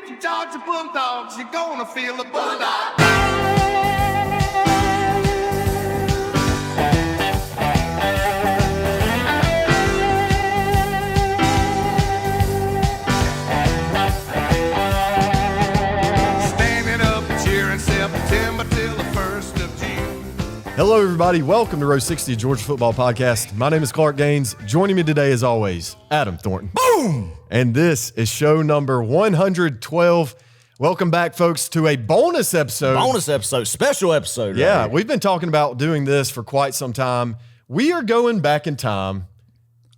If you Georgia Bulldogs, you're gonna feel the bulldog. Hello, everybody. Welcome to Row 60 Georgia Football Podcast. My name is Clark Gaines. Joining me today, as always, Adam Thornton. Boom! And this is show number 112. Welcome back, folks, to a bonus episode. Special episode. Yeah, right? We've been talking about doing this for quite some time. We are going back in time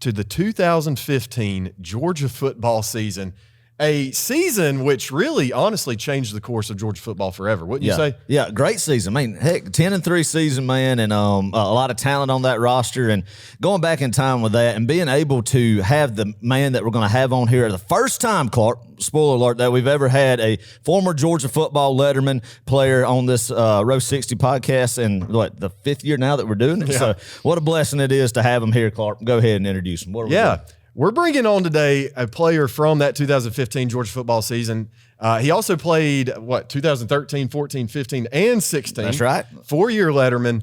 to the 2015 Georgia football season. A season which really, honestly, changed the course of Georgia football forever, wouldn't you say? Yeah, great season. I mean, heck, 10-3 season, man, and a lot of talent on that roster. And going back in time with that and being able to have the man that we're going to have on here the first time, Clark, spoiler alert, that we've ever had a former Georgia football letterman player on this Row 60 podcast, and what, the fifth year now that we're doing it? Yeah. So what a blessing it is to have him here, Clark. Go ahead and introduce him. What are we doing? We're bringing on today a player from that 2015 Georgia football season. He also played, 2013, 14, 15, and 16. That's right. 4-year letterman.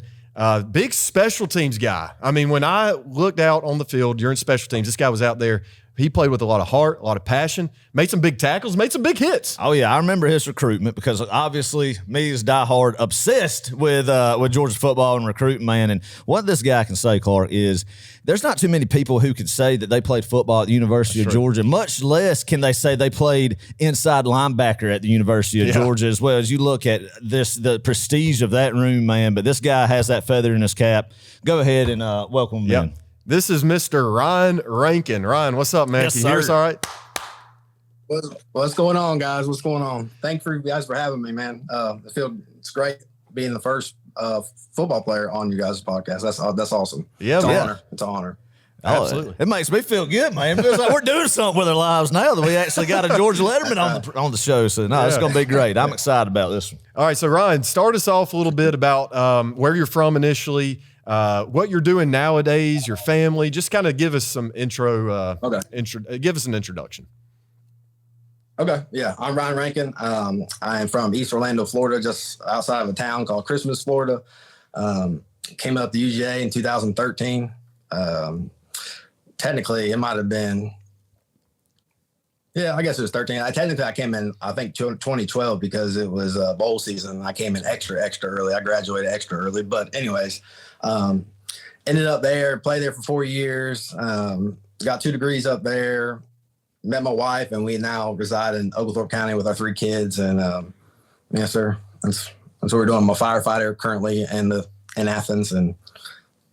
Big special teams guy. I mean, when I looked out on the field during special teams, this guy was out there. He played with a lot of heart, a lot of passion, made some big tackles, made some big hits. Oh, yeah. I remember his recruitment because obviously me as diehard obsessed with Georgia football and recruiting, man. And what this guy can say, Clark, is there's not too many people who can say that they played football at the University of Georgia, much less can they say they played inside linebacker at the University of Georgia as well. As you look at the prestige of that room, man. But this guy has that feather in his cap. Go ahead and welcome him in. This is Mr. Ryne Rankin. Ryan, what's up, man? Yes, Can you hear us all right? What's going on, guys? What's going on? Thank you guys for having me, man. It's great being the first football player on you guys' podcast. That's awesome. Yeah, it's an man. honor. It's an honor. Absolutely. It makes me feel good, man. It feels like we're doing something with our lives now that we actually got a Georgia letterman on the show. So, it's going to be great. I'm excited about this one. All right, so Ryan, start us off a little bit about where you're from initially, what you're doing nowadays, your family. Just kind of give us some intro. Give us an introduction. Okay, yeah, I'm Ryne Rankin. I am from East Orlando, Florida, just outside of a town called Christmas, Florida. Came up to UGA in 2013. Technically, it might have been, I guess it was 13. I came in, I think, 2012 because it was bowl season. I came in extra early. I graduated extra early. But anyways, ended up there, played there for 4 years, got 2 degrees up there, met my wife, and we now reside in Oglethorpe County with our 3 kids. And yes, sir, that's what we're doing. I'm a firefighter currently in Athens, and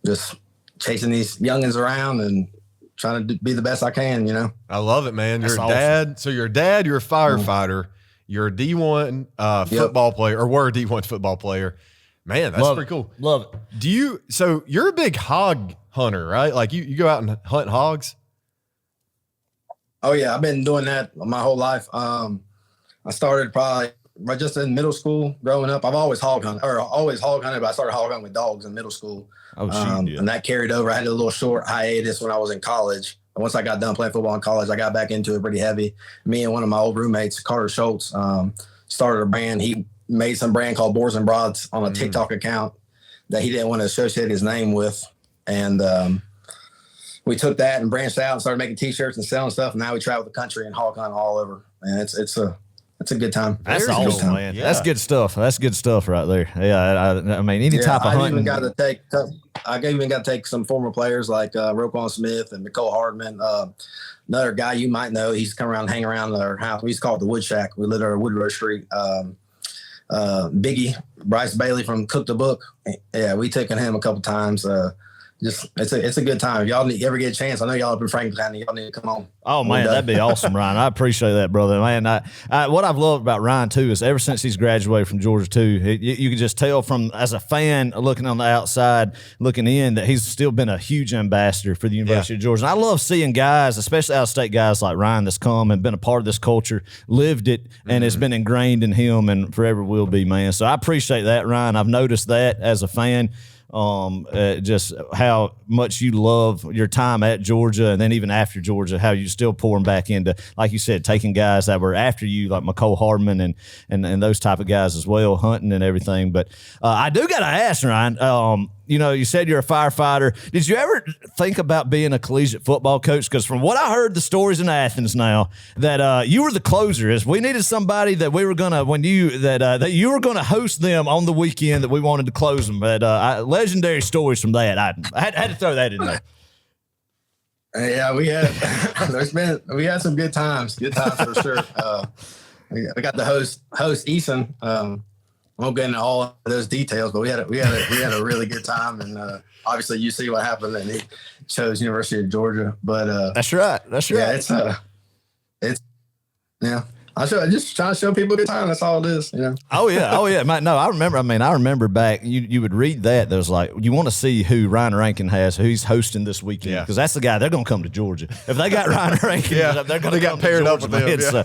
just chasing these youngins around and trying to be the best I can, you know. I love it, man. You're That's a dad. So you're a dad, you're a firefighter, you're a D1 football player, or were a D1 football player. Man, that's pretty cool. Love it. So you're a big hog hunter, right? Like you go out and hunt hogs? Oh yeah, I've been doing that my whole life. I started probably just in middle school growing up. I've always hog hunted, but I started hog hunting with dogs in middle school. Oh, shoot, And that carried over. I had a little short hiatus when I was in college. And once I got done playing football in college, I got back into it pretty heavy. Me and one of my old roommates, Carter Schultz, started a brand. He made some brand called Boars and Broads on a TikTok account that he didn't want to associate his name with. And we took that and branched out and started making T-shirts and selling stuff. And now we travel the country and hog hunt all over. And it's a good time. That's Very awesome, cool. man. Yeah. That's good stuff. That's good stuff right there. Yeah, I mean, any type of hunting. I even got to take some former players like Roquan Smith and Nicole Hardman. Another guy you might know, he's come around and hang around our house. We used to call it the Wood Shack. We lived on Woodrow Street. Biggie, Bryce Bailey from Cook the Book. Yeah, we taken him a couple times. It's a good time. If y'all ever get a chance, I know y'all up in Franklin County. Y'all need to come on. Oh man, that'd be awesome, Ryan. I appreciate that, brother. Man, what I've loved about Ryan too is ever since he's graduated from Georgia too, you can just tell from as a fan looking on the outside, looking in, that he's still been a huge ambassador for the University of Georgia. And I love seeing guys, especially out-of-state guys like Ryan, that's come and been a part of this culture, lived it, and it's been ingrained in him, and forever will be, man. So I appreciate that, Ryan. I've noticed that as a fan. just how much you love your time at Georgia, and then even after Georgia, how you still pouring back into, like you said, taking guys that were after you, like McCole Hardman and those type of guys as well, hunting and everything. But I do got to ask, Ryan, you said you're a firefighter. Did you ever think about being a collegiate football coach? Because from what I heard, the stories in Athens now, that you were the closer. Is we needed somebody that we were gonna that you were gonna host them on the weekend, that we wanted to close them. But legendary stories from that. I had to throw that in there. Yeah, we had some good times for sure. We got to host Eason. I won't get into all of those details, but we had a really good time, and obviously you see what happened, and he chose University of Georgia. But that's right. Yeah, yeah. I just trying to show people a good time. That's all it is, Oh yeah. No, I remember back. You would read that. There was like, you want to see who Ryne Rankin has, who he's hosting this weekend, because that's the guy. They're going to come to Georgia if they got Ryne Rankin. They're going to get paired up with him. So,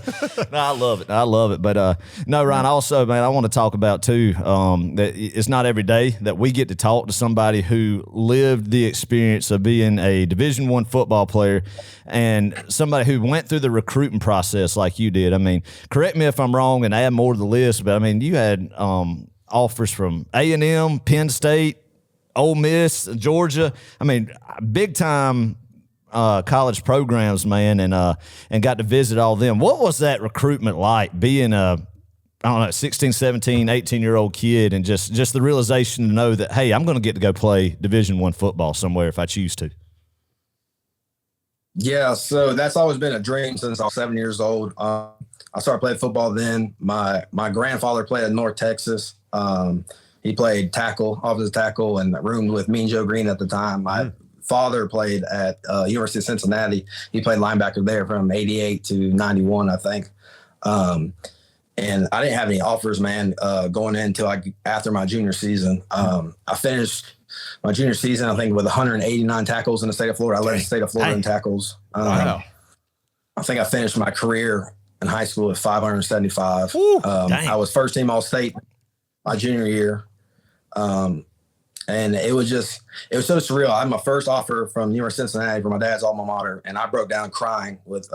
no, I love it. But no, Ryan. Also, man, I want to talk about too. That it's not every day that we get to talk to somebody who lived the experience of being a Division I football player, and somebody who went through the recruiting process like you did. I mean, correct me if I'm wrong and add more to the list, but I mean, you had offers from A&M, Penn State, Ole Miss, Georgia. I mean, big time college programs, man, and got to visit all of them. What was that recruitment like, being a 16, 17, 18-year-old kid, and just the realization to know that, hey, I'm going to get to go play Division I football somewhere if I choose to? Yeah, so that's always been a dream since I was 7 years old. I started playing football then. My grandfather played in North Texas. He played offensive tackle, and roomed with Mean Joe Green at the time. My father played at University of Cincinnati. He played linebacker there from 88 to 91, I think. And I didn't have any offers, man, going in until after my junior season. I finished my junior season, I think, with 189 tackles in the state of Florida. I led the state of Florida in tackles. Wow. I think I finished my career in high school at 575. I was first team All-State my junior year. And it was so surreal. I had my first offer from University of Cincinnati from my dad's alma mater, and I broke down crying with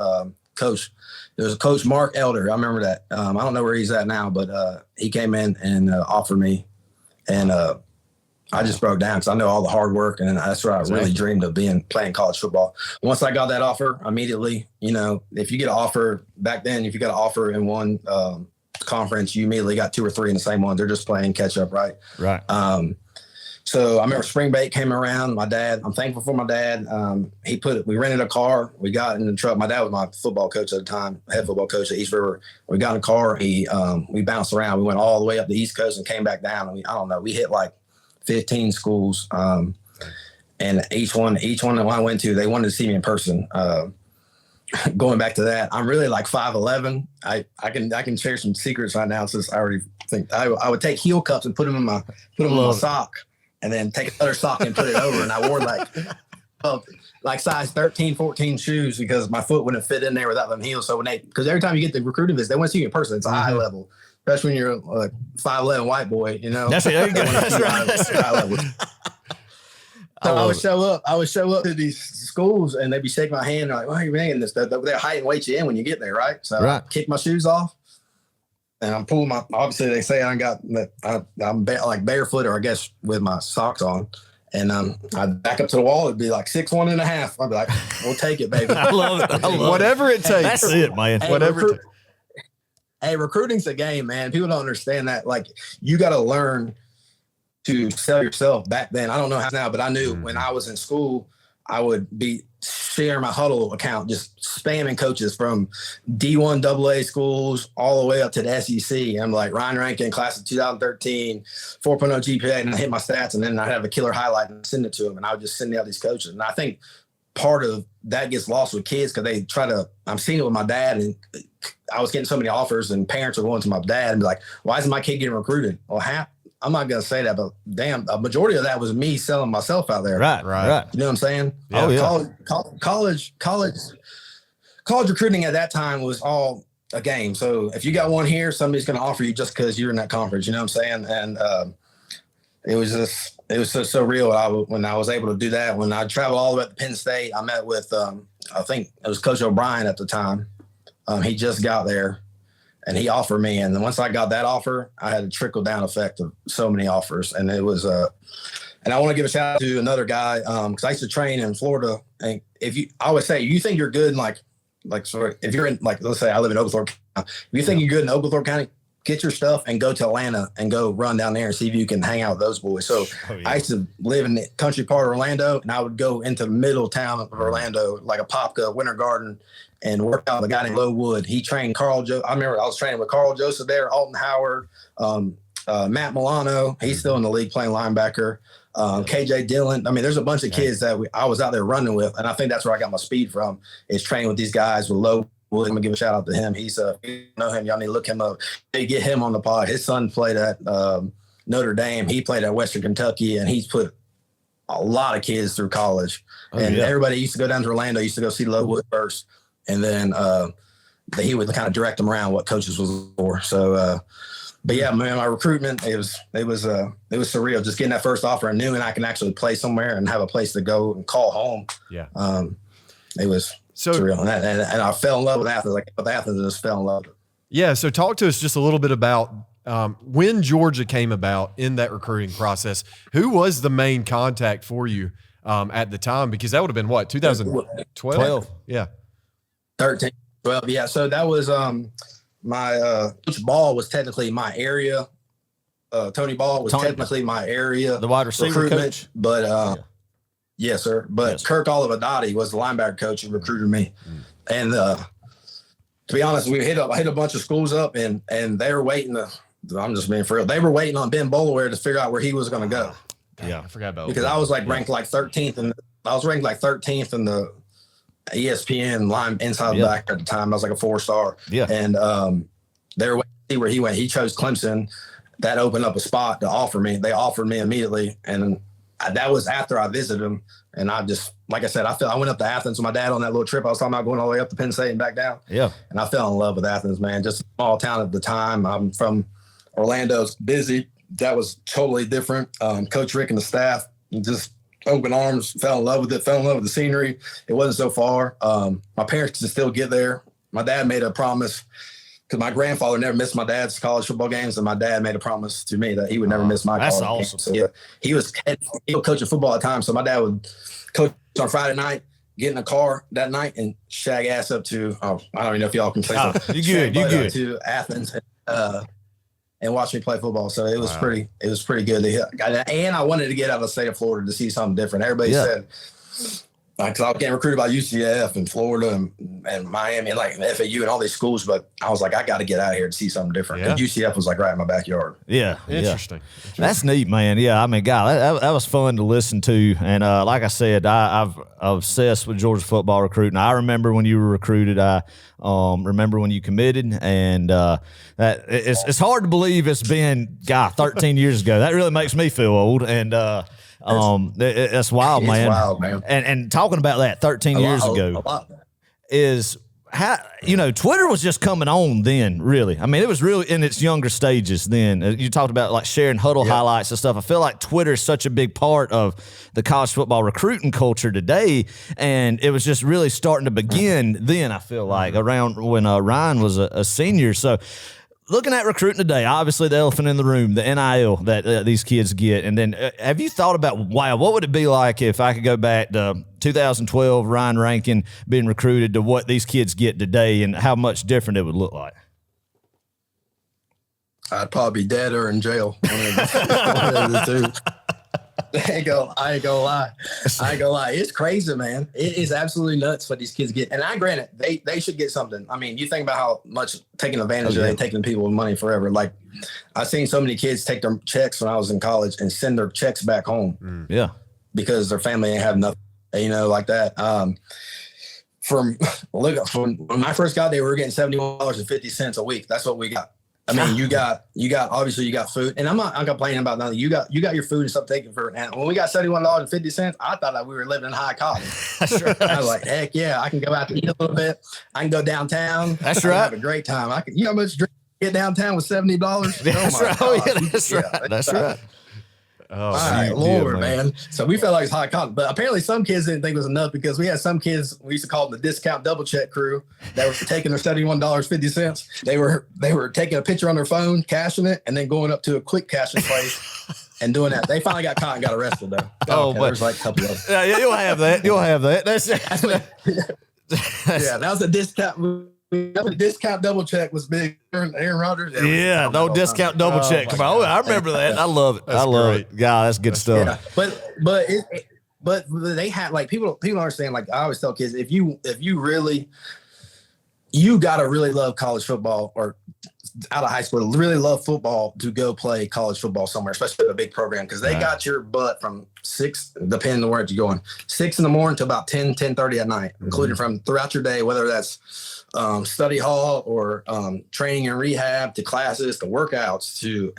Coach. There was a Coach Mark Elder. I remember that. I don't know where he's at now, but he came in and offered me, and I just broke down because I know all the hard work, and that's what I really dreamed of, playing college football. Once I got that offer, immediately, if you get an offer back then, if you got an offer in one conference, you immediately got two or three in the same one. They're just playing catch up, right? Right. So I remember spring break came around. My dad, I'm thankful for my dad. We rented a car. We got in the truck. My dad was my football coach at the time, head football coach at East River. We got in a car. We bounced around. We went all the way up the East Coast and came back down. And I don't know. We hit like 15 schools. And each one that I went to, they wanted to see me in person. Going back to that, I'm really like 5'11". I can share some secrets right now, since I already think I would take heel cups and put them in my sock, and then take another sock and put it over. And I wore like size 13, 14 shoes because my foot wouldn't fit in there without them heels. So because every time you get the recruiter visit, they want to see you in person. It's a high level, especially when you're a 5'11" white boy. That's it. That's high level. So I would show up to these schools, and they'd be shaking my hand, like, "Why are you banging this?" They're height and weight you in when you get there, right? So I kick my shoes off, and I'm pulling obviously they say I'm like barefoot, or I guess with my socks on, and I'd back up to the wall. It'd be like 6'1.5". I'd be like, "We'll take it, baby." I love it. Whatever it takes. That's it, man. Hey, recruiting's a game, man. People don't understand that. Like, you got to learn to sell yourself. Back then, I don't know how now, but I knew when I was in school, I would be sharing my Huddle account, just spamming coaches from D1 AA schools all the way up to the SEC. I'm like, Ryne Rankin, class of 2013, 4.0 GPA, and I hit my stats, and then I'd have a killer highlight and send it to them, and I would just send out these coaches. And I think part of that gets lost with kids because they I'm seeing it with my dad, and I was getting so many offers, and parents are going to my dad and be like, "Why isn't my kid getting recruited?" Well, I'm not going to say that, but damn, a majority of that was me selling myself out there. Right. You know what I'm saying? Yeah. Oh, yeah. College recruiting at that time was all a game. So if you got one here, somebody's going to offer you just because you're in that conference. You know what I'm saying? And it was just it was so real. When I was able to do that, when I traveled all the way to Penn State, I met with I think it was Coach O'Brien at the time. He just got there, and he offered me. And then once I got that offer, I had a trickle down effect of so many offers, and it was and I want to give a shout out to another guy because I used to train in Florida. And I always say, you think you're good in sorry, if you're in let's say I live in Oglethorpe County, if you think you're good in Oglethorpe County, get your stuff and go to Atlanta and go run down there and see if you can hang out with those boys. So I used to live in the country part of Orlando, and I would go into the middle town of Orlando, like a Apopka, Winter Garden, and work out with a guy named Low Wood. He trained I remember I was training with Carl Joseph there, Alton Howard, Matt Milano. He's still in the league playing linebacker. KJ Dillon. I mean, there's a bunch of kids that I was out there running with, and I think that's where I got my speed from, is training with these guys with Low Wood. I'm gonna give a shout out to him. He's you know him, y'all need to look him up. They get him on the pod. His son played at Notre Dame. He played at Western Kentucky, and he's put a lot of kids through college. Everybody used to go down to Orlando, used to go see Low Wood first, and then he would kind of direct them around what coaches was for. So but yeah, man, my recruitment, it was surreal. Just getting that first offer, I knew and I can actually play somewhere and have a place to go and call home. Yeah. It was surreal. And I fell in love with Athens. Like with Athens, I just fell in love with it. Yeah. So talk to us just a little bit about when Georgia came about in that recruiting process. Who was the main contact for you at the time? Because that would have been what, 2012? Yeah. 13, 12. Yeah. So that was my Coach Ball was technically my area. Tony Ball was technically my area. The wide receiver coach. But yes, sir. But yes. Kirk Olivadotti was the linebacker coach who recruited me. And to be honest, we hit a bunch of schools up, and they were waiting I'm just being for real. They were waiting on Ben Bolaware to figure out where he was going to go. Yeah, I forgot about because I was ranked 13th, and I was ranked 13th in the ESPN line inside back at the time. I was like a 4-star. Yeah. And they were waiting to see where he went. He chose Clemson. That opened up a spot to offer me. They offered me immediately, and that was after I visited them. And I just, like I said, I went up to Athens with my dad on that little trip I was talking about, going all the way up to Penn State and back down. Yeah. And I fell in love with Athens, man. Just a small town at the time. I'm from Orlando. It's busy. That was totally different. Coach Richt and the staff just open arms, fell in love with it, fell in love with the scenery. It wasn't so far. My parents could still get there. My dad made a promise, because my grandfather never missed my dad's college football games, and my dad made a promise to me that he would never miss my college games. So, yeah, he was coaching football at the time, so my dad would coach on Friday night, get in the car that night, and shag ass up to I don't even know if y'all can say something. You good to Athens and watch me play football. So it was pretty good. And I wanted to get out of the state of Florida to see something different. Everybody said, because I was getting recruited by UCF and Florida and Miami and FAU and all these schools, but I was like, I got to get out of here to see something different. And UCF was right in my backyard. Yeah. Interesting. That's neat, man. Yeah. I mean, God, that was fun to listen to. And like I said, I'm obsessed with Georgia football recruiting. I remember when you were recruited. I remember when you committed, and that it's hard to believe it's been 13 years ago. That really makes me feel old. And that's wild, man. Wild, man. And talking about that 13 years ago is how, Twitter was just coming on then, really. I mean, it was really in its younger stages then. You talked about sharing huddle highlights and stuff. I feel like Twitter is such a big part of the college football recruiting culture today, and it was just really starting to begin then, I feel like, around when Ryne was a senior. So looking at recruiting today, obviously the elephant in the room, the NIL that these kids get. And then have you thought about, what would it be like if I could go back to 2012, Ryne Rankin being recruited, to what these kids get today and how much different it would look like? I'd probably be dead or in jail. One of the two. I ain't gonna lie. It's crazy, man. It is absolutely nuts what these kids get. And granted, they should get something. I mean, you think about how much taking advantage of it, taking people with money forever. Like, I've seen so many kids take their checks when I was in college and send their checks back home. Yeah. Because their family ain't have nothing, like that. From when I first got there, we were getting $71.50 a week. That's what we got. I mean, you got obviously you got food, and I'm complaining about nothing. You got your food and stuff taken for it. And when we got $71.50, I thought that we were living in high college. That's right. I was like, heck yeah, I can go out to eat a little bit. I can go downtown. That's right. Have a great time. I can, how much drink get downtown with $70? That's right. Oh, yeah, that's right. That's right. Oh, My you Lord, did, man. So we felt like it's hot cotton. But apparently some kids didn't think it was enough because we had some kids, we used to call them the discount double check crew, that were taking their $71.50. They were taking a picture on their phone, cashing it, and then going up to a quick cashing place and doing that. They finally got caught and got arrested, though. Oh, but there's like a couple of them. Yeah, you'll have that. You'll have that. Yeah, that was a discount. The discount double check was big. Aaron Rodgers. Yeah, no discount double check. Come on. I remember that. I love it. I love it. Yeah, that's good stuff. Yeah, but they had like people understand. Like I always tell kids, if you really, you gotta really love college football or out of high school, really love football to go play college football somewhere, especially a big program, because they got your butt from 6, depending on where you're going, 6 in the morning to about 10:30 at night, including from throughout your day, whether that's study hall or training and rehab, to classes, to workouts, to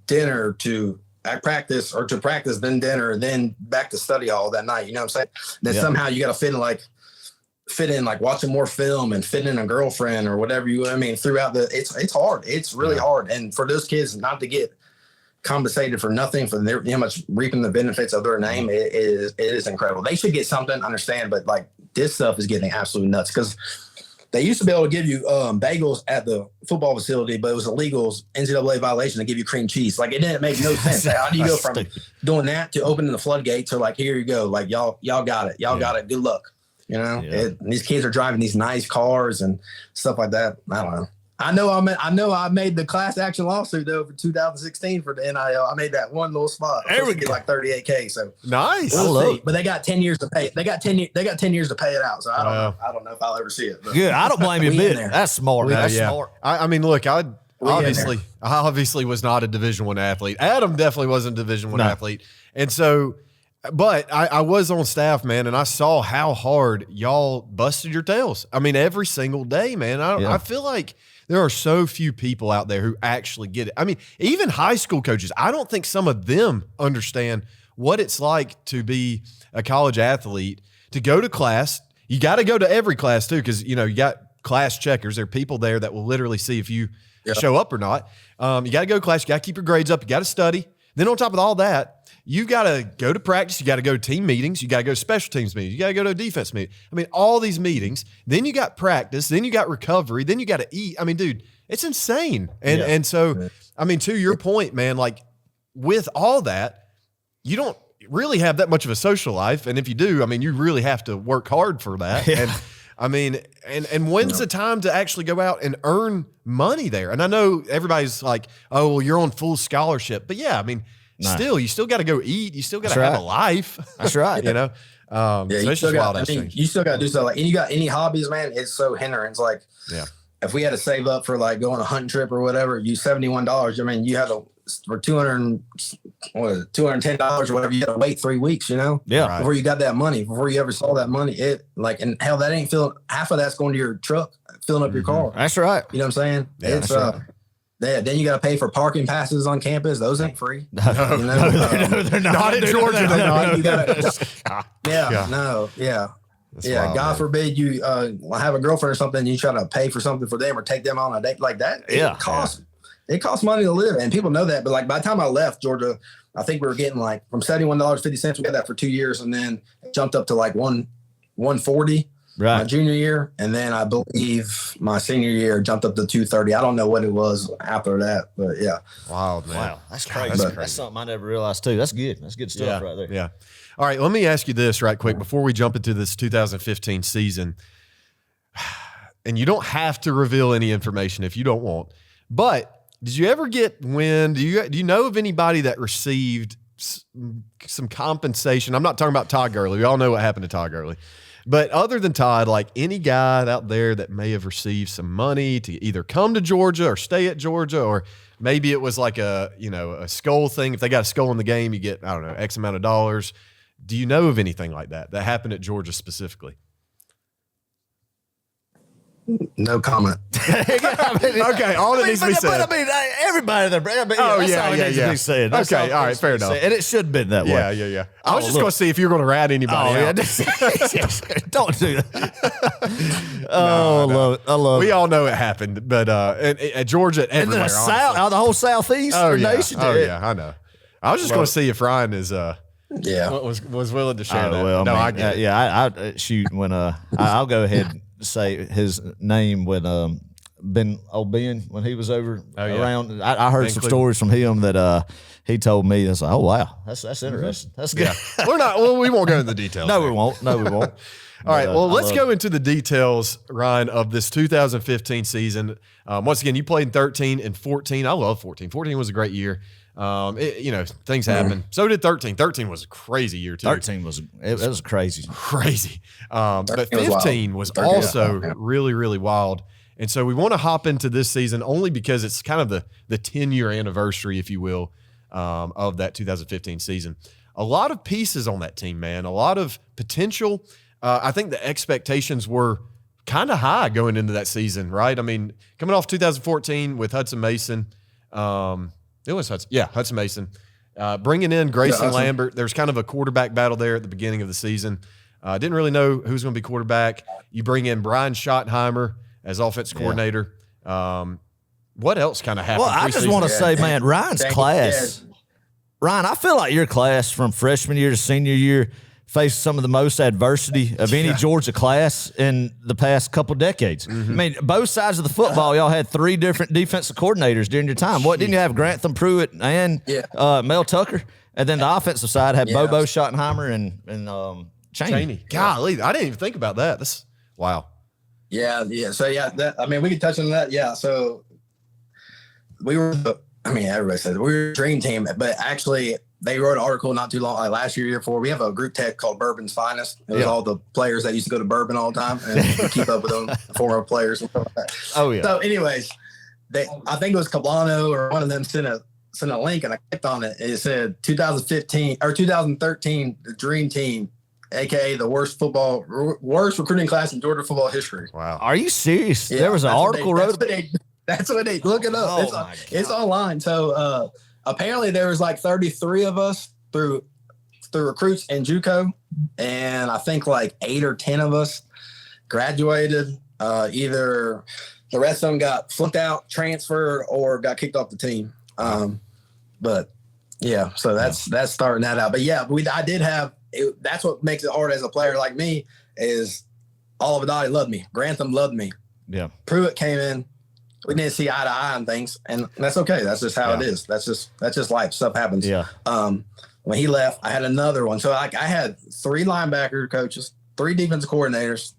dinner, to practice, or to practice, then dinner, then back to study hall that night. You know what I'm saying? Then somehow you got to fit in like watching more film and fit in a girlfriend or whatever throughout it's hard. It's really hard. And for those kids not to get compensated for nothing, for their much reaping the benefits of their name, it is incredible. They should get something, understand, but like this stuff is getting absolutely nuts, because they used to be able to give you bagels at the football facility, but it was illegal, NCAA violation, to give you cream cheese. Like, it didn't make no sense. Like, how do you go from doing that to opening the floodgates to like, here you go, like y'all got it, got it, good luck. You know, these kids are driving these nice cars and stuff like that. I don't know. I know I made the class action lawsuit though for 2016 for the NIL. I made that one little spot. There we get like $38K. So nice. We'll see. But they got 10 years to pay. They got 10 years to pay it out. So I don't know if I'll ever see it. But good. I don't blame you a bit. That's smart. That's smart. I mean, look, I obviously was not a Division I athlete. Adam definitely wasn't a Division I athlete, and so. But I was on staff, man, and I saw how hard y'all busted your tails. I mean, every single day, man. I feel like there are so few people out there who actually get it. I mean, even high school coaches, I don't think some of them understand what it's like to be a college athlete, to go to class. You got to go to every class too, because, you got class checkers. There are people there that will literally see if you show up or not. You got to go to class. You got to keep your grades up. You got to study. Then on top of all that, you got to go to practice. You got to go to team meetings. You got to go to special teams meetings. You got to go to a defense meeting. I mean, all these meetings. Then you got practice. Then you got recovery. Then you got to eat. I mean, dude, it's insane. And so, I mean, to your point, man, like with all that, you don't really have that much of a social life. And if you do, I mean, you really have to work hard for that. And I mean, and when's the time to actually go out and earn money there? And I know everybody's like, oh, well, you're on full scholarship. But yeah, I mean, still, you still got to go eat. You still got to have a life. That's right. So it's just wild. You still got to do stuff. Like, and you got any hobbies, man, it's so hindrance. Like, if we had to save up for like going on a hunting trip or whatever, you $71. I mean, you had to, for $210 or whatever, you had to wait 3 weeks, before you got that money, before you ever saw that money. And hell, that ain't filling, half of that's going to your truck, filling up your car. That's right. You know what I'm saying? Yeah, it's then you got to pay for parking passes on campus. Those ain't free. No, they're not. Not in Georgia. They're not. Wild, God man. forbid you have a girlfriend or something, and you try to pay for something for them or take them on a date like that. It costs money to live, and people know that. But like by the time I left Georgia, I think we were getting like from $71.50. We got that for 2 years, and then it jumped up to like $140 my junior year, and then I believe my senior year jumped up to $230. I don't know what it was after that, but yeah. Wild, man. Wow, that's crazy. That's something I never realized too. That's good. That's good stuff right there. Yeah. All right, let me ask you this right quick before we jump into this 2015 season. And you don't have to reveal any information if you don't want. But did you ever get wind? Do you know of anybody that received some compensation? I'm not talking about Todd Gurley. We all know what happened to Todd Gurley. But other than Todd, like any guy out there that may have received some money to either come to Georgia or stay at Georgia, or maybe it was like a skull thing. If they got a skull in the game, you get, I don't know, X amount of dollars. Do you know of anything like that happened at Georgia specifically? No comment. Okay, all that needs to be said. But I mean, everybody there. Needs to be said. That's okay, all right, fair enough. And it should have been that way. Yeah. I was just going to see if you were going to rat anybody out. Don't do that. I love it. We all know it happened, but at Georgia, everywhere. The whole Southeast nation. I know. I was just going to see if Ryan is Yeah. was willing to share that. Well, No, I I mean, get it. yeah, I shoot when I'll go ahead and say his name when Ben when he was over around. I heard some stories from him that he told me. It's like, oh wow, that's interesting. That's good. Yeah. We're not. Well, we won't go into the details. No, there. we won't. No, we won't. All right. Well, let's go into the details, Ryan, of this 2015 season. Once again, you played in 13 and 14. I love 14. 14 was a great year. Things happen. So did 13. 13 was a crazy year too. 13 was crazy. Crazy. But 15 was also really, really wild. And so we want to hop into this season only because it's kind of the 10-year anniversary, if you will, of that 2015 season. A lot of pieces on that team, man. A lot of potential. I think the expectations were kind of high going into that season, right? I mean, coming off 2014 with Hudson Mason, it was Hudson. Yeah, Hudson Mason. Bringing in Grayson Lambert. There's kind of a quarterback battle there at the beginning of the season. Didn't really know who's going to be quarterback. You bring in Brian Schottenheimer as offense coordinator. What else kind of happened? Well, I just want to say, man, Ryan's class. Ryan, I feel like your class from freshman year to senior year faced some of the most adversity of any Georgia class in the past couple decades. I mean, both sides of the football, y'all had 3 different defensive coordinators during your time. What, didn't you have Grantham, Pruitt, and Mel Tucker? And then the offensive side had Bobo Schottenheimer and Chaney. Golly, I didn't even think about that. That's wow. Yeah. So we could touch on that. Yeah. So we were, everybody says we were a dream team, but actually they wrote an article not too long, like last year before. We have a group text called Bourbon's Finest. It was all the players that used to go to Bourbon all the time and keep up with them, former players and stuff like that. Oh yeah. So anyways, I think it was Cablano or one of them sent a link, and I clicked on it. And it said 2015 or 2013, the dream team, AKA the worst recruiting class in Georgia football history. Wow. Are you serious? Yeah, there was an article wrote. That's what they look it up. Oh It's online. So apparently there was like 33 of us through recruits and JUCO, and I think like 8 or 10 of us graduated. Either the rest of them got flipped out, transferred, or got kicked off the team. But yeah, so that's starting that out. But yeah, I did have. That's what makes it hard as a player like me is all of Adati loved me. Grantham loved me. Yeah. Pruitt came in. We didn't see eye to eye on things, and that's okay. That's just how it is. That's just life. Stuff happens. Yeah. When he left, I had another one. So I had 3 linebacker coaches, 3 defensive coordinators.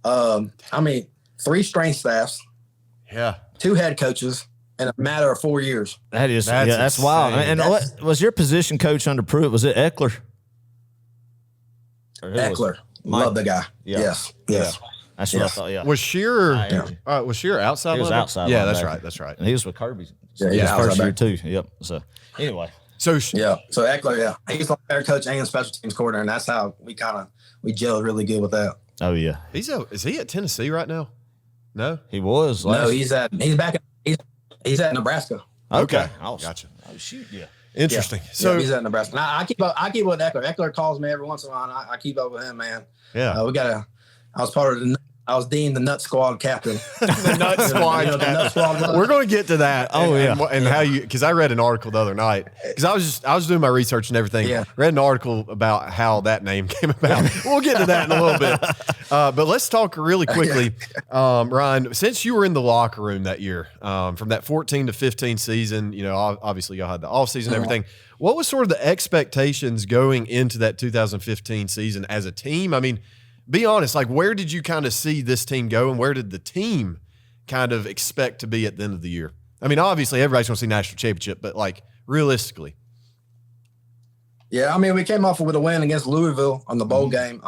3 strength staffs. Yeah. 2 head coaches in a matter of 4 years. That's wild. And what was your position coach under Pruitt? Was it Eckler? Eckler. Love the guy. Yeah. Yes. That's what I thought. Yeah. Was Shearer outside? He was outside. Yeah, linebacker. that's right. And he was with Kirby. Yeah, his first year back. too. Yep. So anyway. So Eckler, he's like our coach and special teams coordinator, and that's how we gelled really good with that. Oh yeah. Is he at Tennessee right now? No, he was. No, he's at Nebraska. Okay. Gotcha. Oh shoot. Yeah. Interesting. Yeah. So he's at Nebraska. Now, I keep up with Eckler. Eckler calls me every once in a while. And I keep up with him, man. Yeah. I was deemed the Nut Squad captain. The Nut Squad the Nut Squad. We're going to get to that. And Yeah. how you, because I read an article the other night, because I was doing my research and everything. Yeah. Read an article about how that name came about. We'll get to that in a little bit. But let's talk really quickly, Ryan. Since you were in the locker room that year, from that 14 to 15 season, obviously y'all had the off season and everything. What was sort of the expectations going into that 2015 season as a team? I mean, be honest, like where did you kind of see this team go and where did the team kind of expect to be at the end of the year? I mean, obviously everybody's going to see national championship, but like realistically. Yeah, I mean, we came off with a win against Louisville on the bowl game.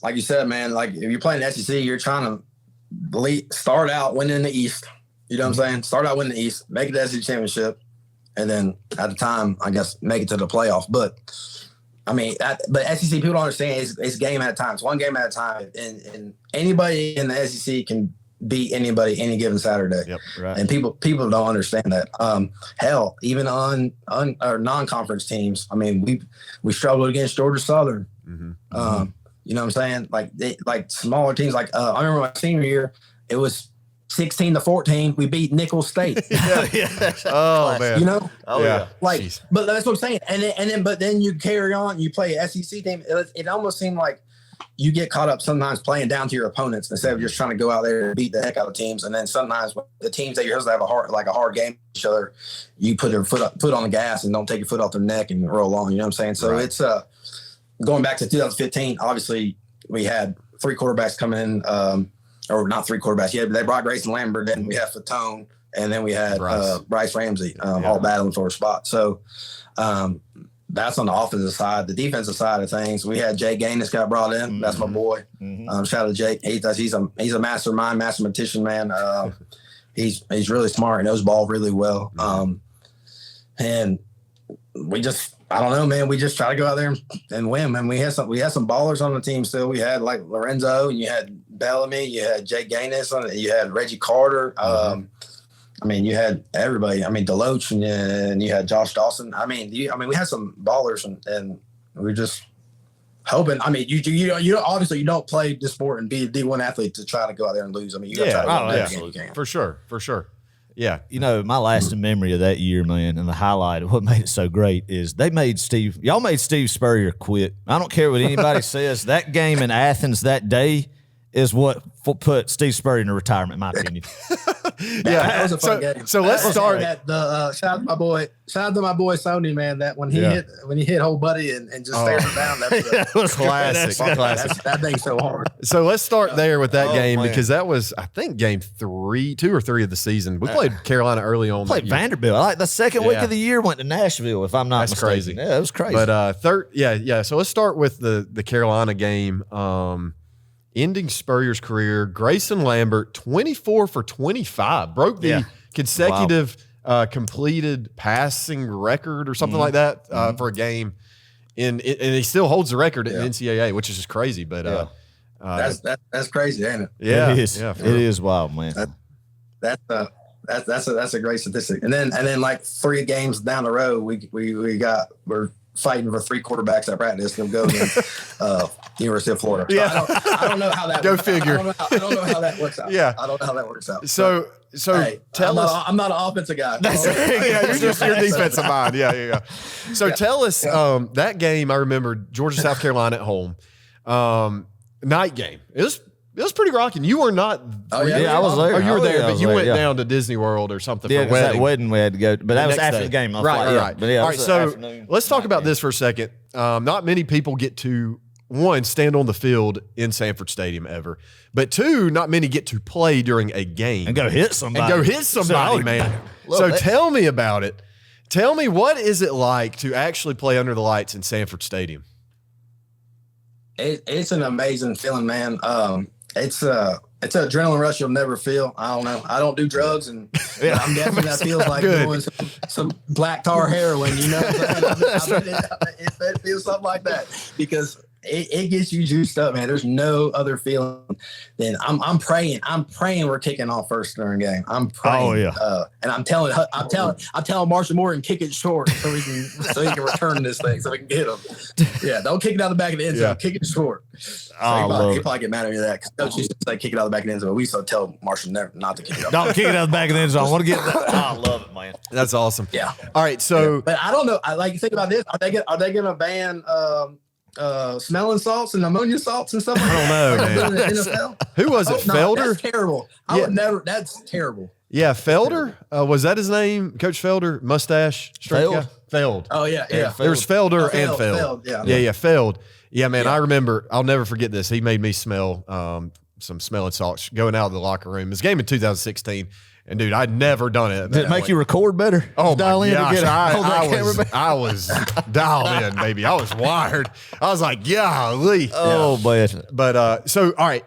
Like you said, man, like if you're playing the SEC, you're trying to start out winning the East. You know what I'm saying? Start out winning the East, make it to the SEC championship, and then at the time, I guess, make it to the playoff. But I mean, but SEC people don't understand it's game at a time. It's one game at a time, and anybody in the SEC can beat anybody any given Saturday. Yep, right. And people don't understand that. Hell, even on our non-conference teams, I mean, we struggled against Georgia Southern. You know what I'm saying? Like smaller teams. Like I remember my senior year, it was 16-14, we beat Nicholls State. Oh man. You know, yeah. like, Jeez. but that's what I'm saying. But then you carry on, you play an SEC team. It almost seemed like you get caught up sometimes playing down to your opponents instead of just trying to go out there and beat the heck out of teams. And then sometimes the teams that you're supposed to have a hard game with each other, you put their foot on the gas and don't take your foot off their neck and roll on. You know what I'm saying? So it's going back to 2015. Obviously, we had 3 quarterbacks coming in, or not 3 quarterbacks. Yeah, they brought Grayson Lambert. Then we had Fatone, and then we had Bryce Ramsey, all battling for a spot. So that's on the offensive side. The defensive side of things, we had Jay Gaines got brought in. That's my boy. Shout out to Jake. He's a mastermind, mathematician, man. He's really smart and knows ball really well. And we just, I don't know, man. We just try to go out there and win. And we had some ballers on the team still. We had like Lorenzo, and you had Bellamy, you had Jay Gaines on it, you had Reggie Carter. I mean, you had everybody. I mean, Deloach, and you had Josh Dawson. I mean, we had some ballers, and we were just hoping. I mean, you obviously you don't play this sport and be a D1 athlete to try to go out there and lose. I mean, you got to try to win every game you can. For sure. Yeah. You know, my lasting memory of that year, man, and the highlight of what made it so great is y'all made Steve Spurrier quit. I don't care what anybody says. That game in Athens that day is what put Steve Spurrier in retirement, in my opinion. That was a fun game. So let's start. Shout out to my boy Sony, man. That when he hit old buddy and just stared him down, that was classic. That thing's so hard. So let's start there with that game, because that was, I think, game 2 or 3 of the season. We played Carolina early on. Played Vanderbilt. Like the second week of the year, went to Nashville, if I'm not mistaken. Crazy. Yeah, it was crazy. But So let's start with the Carolina game. Ending Spurrier's career, Grayson Lambert, 24 for 25, broke the consecutive completed passing record or something like that for a game. And he still holds the record in NCAA, which is just crazy. But that's crazy, ain't it? Yeah, it is. It is wild, man. That's a great statistic. And then like 3 games down the road, we're fighting for 3 quarterbacks at practice and go against University of Florida. So I don't know how that Go figure. I don't know how that works out. Yeah. I don't know how that works out. So hey, tell us. I'm not an offensive guy. You're just your defensive mind. Yeah. So tell us that game. I remember Georgia, South Carolina at home. Night game. It was pretty rocking. You were not. I was there. Oh, you were there, but you went yeah. down to Disney World or something Yeah, for a wedding. that wedding we had to go, but that was next after day. the game. Right. But yeah, all right, so let's talk about this for a second. Not many people get to, 1, stand on the field in Sanford Stadium ever, but 2, not many get to play during a game. and go hit somebody. Man. So tell me about it. Tell me, what is it like to actually play under the lights in Sanford Stadium? It's an amazing feeling, man. It's an adrenaline rush you'll never feel. I don't know. I don't do drugs, and I'm guessing that feels like doing some black tar heroin. You know, it feels something like that because it gets you juiced up, man. There's no other feeling than I'm praying. I'm praying we're kicking off first during game. I'm praying. Oh yeah. And I'm telling Marshall Morgan kick it short so he can return this thing so we can get him. Yeah, don't kick it out the back of the end zone. Kick it short. So he'll probably get mad at me for that because Coach used to say kick it out the back of the end zone. But we used to tell Marshall never not to kick it out. Don't kick it out the back of the end zone. I want to get that. I love it, man. That's awesome. Yeah. All right. So, but I don't know. I like to think about this. Are they going to ban smelling salts and ammonia salts and stuff? I don't know, man. Who was it? Felder? That's terrible. I would never. That's terrible. Yeah, Felder. Was that his name? Coach Felder, mustache, straight guy? Feld. Oh yeah. There's Felder and Feld. Yeah, Feld. Yeah, man. I remember. I'll never forget this. He made me smell some smelling salts going out of the locker room. This game in 2016. And dude, I'd never done it. Did it make you record better? Oh, dial my in gosh. to get I was dialed in, baby. I was wired. I was like, golly. Oh, man. But so, all right.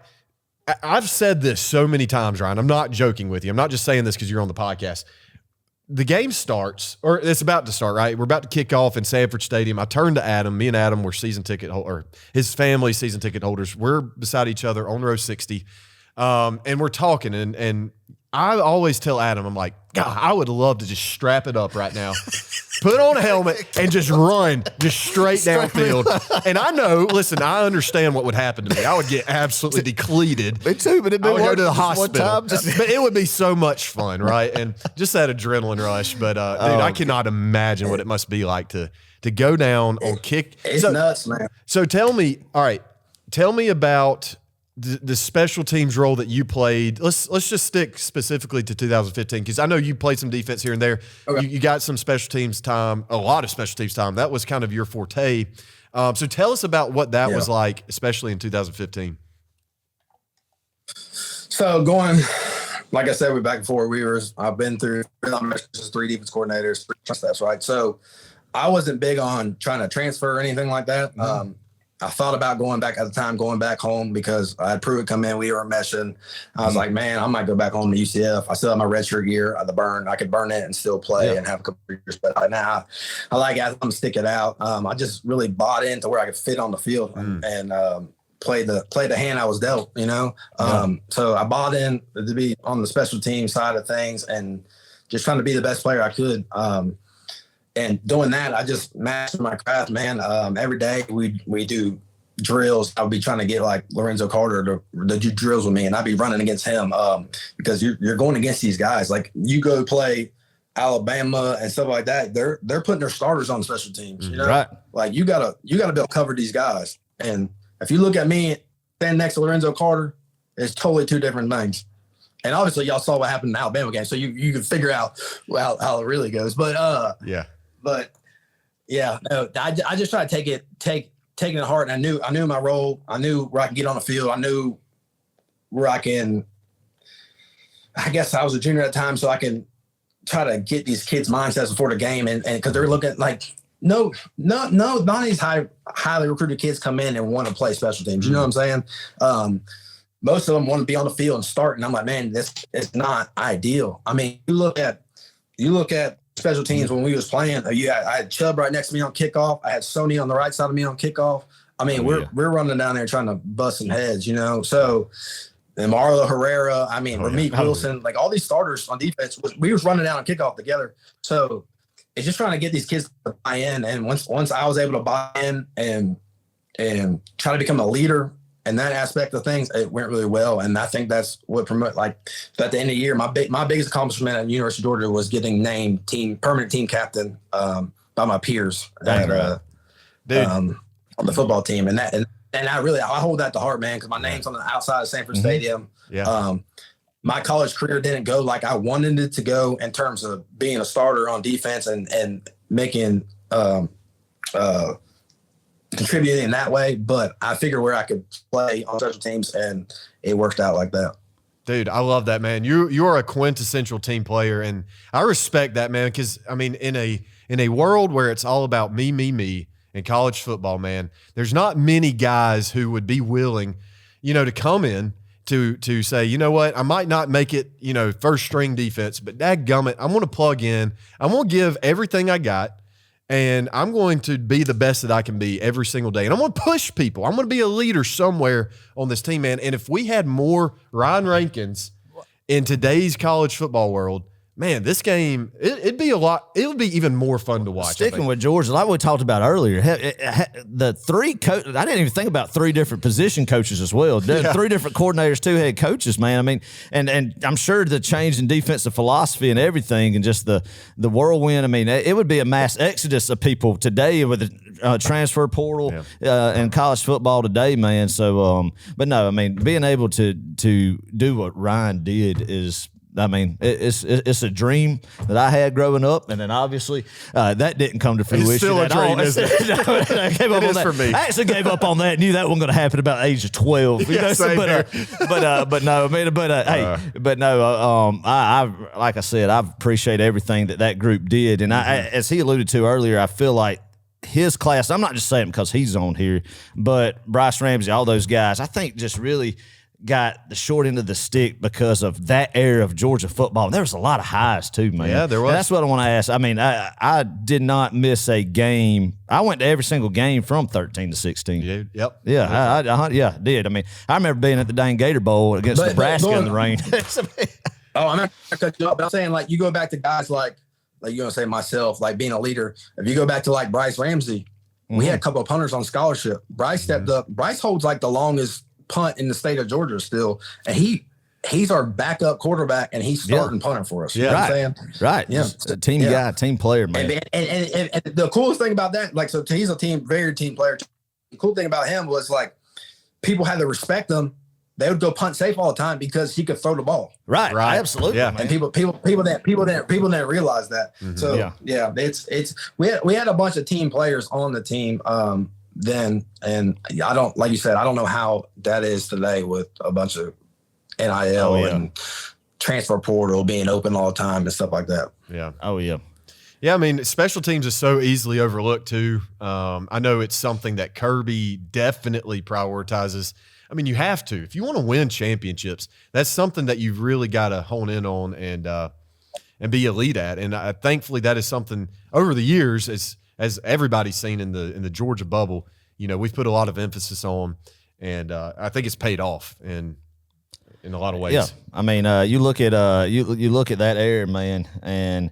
I've said this so many times, Ryan. I'm not joking with you. I'm not just saying this because you're on the podcast. The game starts, or it's about to start, right? We're about to kick off in Sanford Stadium. I turned to Adam. Me and Adam were season ticket or his family season ticket holders. We're beside each other on row 60. And we're talking, and I always tell Adam, I'm like, God, I would love to just strap it up right now put on a helmet, and just run just straight downfield. And I know, listen, I understand what would happen to me. I would get absolutely depleted. Me too, but it'd be I would go to the just one hospital. time, just- But it would be so much fun, right? And just that adrenaline rush. But dude, I cannot imagine what it must be like to go down on kick. It's nuts, man. So tell me, all right, tell me about the special teams role that you played. Let's just stick specifically to 2015 because I know you played some defense here and there. Okay. You got some special teams time, a lot of special teams time. That was kind of your forte. So tell us about what that was like, especially in 2015. So going, like I said, we're back and forth. I've been through 3 defense coordinators, 3 staffs, right? So I wasn't big on trying to transfer or anything like that. I thought about going back home because I had Pruitt come in. We were meshing. I was like, man, I might go back home to UCF. I still have my redshirt year, the burn. I could burn it and still play and have a couple of years. But right now, I like it. I'm going to stick it out. I just really bought into where I could fit on the field and play the hand I was dealt, you know? So I bought in to be on the special team side of things and just trying to be the best player I could. And doing that, I just mastered my craft, man. Every day we do drills. I'll be trying to get like Lorenzo Carter to do drills with me, and I'd be running against him because you're going against these guys. Like you go play Alabama and stuff like that. They're putting their starters on special teams. You know, Right. Like you gotta be able to cover these guys. And if you look at me standing next to Lorenzo Carter, it's totally 2 different things. And obviously, y'all saw what happened in the Alabama game, so you can figure out how it really goes. But But yeah, no, I just try to take it to heart. And I knew my role. I knew where I can get on the field. I knew where I guess I was a junior at the time, so I can try to get these kids' mindsets before the game. And because they're looking like, none of these highly recruited kids come in and want to play special teams. You know what I'm saying? Most of them want to be on the field and start. And I'm like, man, this is not ideal. I mean, you look at special teams when we was playing. I had Chubb right next to me on kickoff. I had Sony on the right side of me on kickoff. I mean, we're running down there trying to bust some heads, you know. So, and Marlo Herrera, I mean, Ramik Wilson, like all these starters on defense, we was running down on kickoff together. So it's just trying to get these kids to buy in. And once I was able to buy in and try to become a leader in that aspect of things, it went really well. And I think that's what promote. Like at the end of the year, my biggest accomplishment at University of Georgia was getting named permanent team captain by my peers on the football team. And I hold that to heart, man, because my name's on the outside of Sanford Stadium. Yeah. My college career didn't go like I wanted it to go in terms of being a starter on defense and making contributing in that way, but I figure where I could play on special teams, and it worked out like that. Dude, I love that, man. You are a quintessential team player, and I respect that, man, because, I mean, in a world where it's all about me in college football, man, there's not many guys who would be willing, you know, to come in to say, you know what, I might not make it, you know, first string defense, but dadgummit, I'm going to plug in. I'm going to give everything I got. And I'm going to be the best that I can be every single day. And I'm going to push people. I'm going to be a leader somewhere on this team, man. And if we had more Ryne Rankins in today's college football world, man, this game, it'd be a lot. It would be even more fun to watch. Sticking with Georgia, like we talked about earlier, the 3 coaches, I didn't even think about 3 different position coaches as well. 3 different coordinators, 2 head coaches, man. I mean, and I'm sure the change in defensive philosophy and everything and just the whirlwind, I mean, it would be a mass exodus of people today with the transfer portal and college football today, man. So, but no, I mean, being able to do what Ryne did is, I mean, it's a dream that I had growing up, and then obviously that didn't come to fruition. It's still a dream, isn't it? I gave up on that. For me. I actually gave up on that. Knew that wasn't going to happen about the age of 12. You know, but no, I mean, but no. I like I said, I appreciate everything that group did, and I, as he alluded to earlier, I feel like his class. I'm not just saying because he's on here, but Bryce Ramsey, all those guys, I think just really got the short end of the stick because of that era of Georgia football. And there was a lot of highs too, man. Yeah, there was. And that's what I want to ask. I mean, I did not miss a game. I went to every single game from 13 to 16. Yeah, yep. Yeah, I did. I mean, I remember being at the dang Gator Bowl against Nebraska in the rain. I'm not going to cut you off, but I'm saying, like, you go back to guys like like you're gonna say myself, like being a leader. If you go back to like Bryce Ramsey, we had a couple of punters on scholarship. Bryce stepped up. Bryce holds like the longest punt in the state of Georgia still, and he's our backup quarterback, and he's starting punting for us. You know what I'm saying? Right. Yeah. Just a team guy, team player, man. And the coolest thing about that, like, so he's a very team player. The cool thing about him was like people had to respect him. They would go punt safe all the time because he could throw the ball. Right. Absolutely. Yeah. Man. And people didn't realize that. So it's we had a bunch of team players on the team then, and I don't, like you said, I don't know how that is today with a bunch of NIL and transfer portal being open all the time and stuff like that. Yeah. Oh yeah. Yeah, I mean, special teams is so easily overlooked too. I know it's something that Kirby definitely prioritizes. I mean, you have to. If you want to win championships, that's something that you've really got to hone in on and be elite at. And thankfully, that is something over the years, as everybody's seen in the Georgia bubble, you know, we've put a lot of emphasis on, and I think it's paid off in a lot of ways. Yeah, I mean, you look at you look at that era, man, and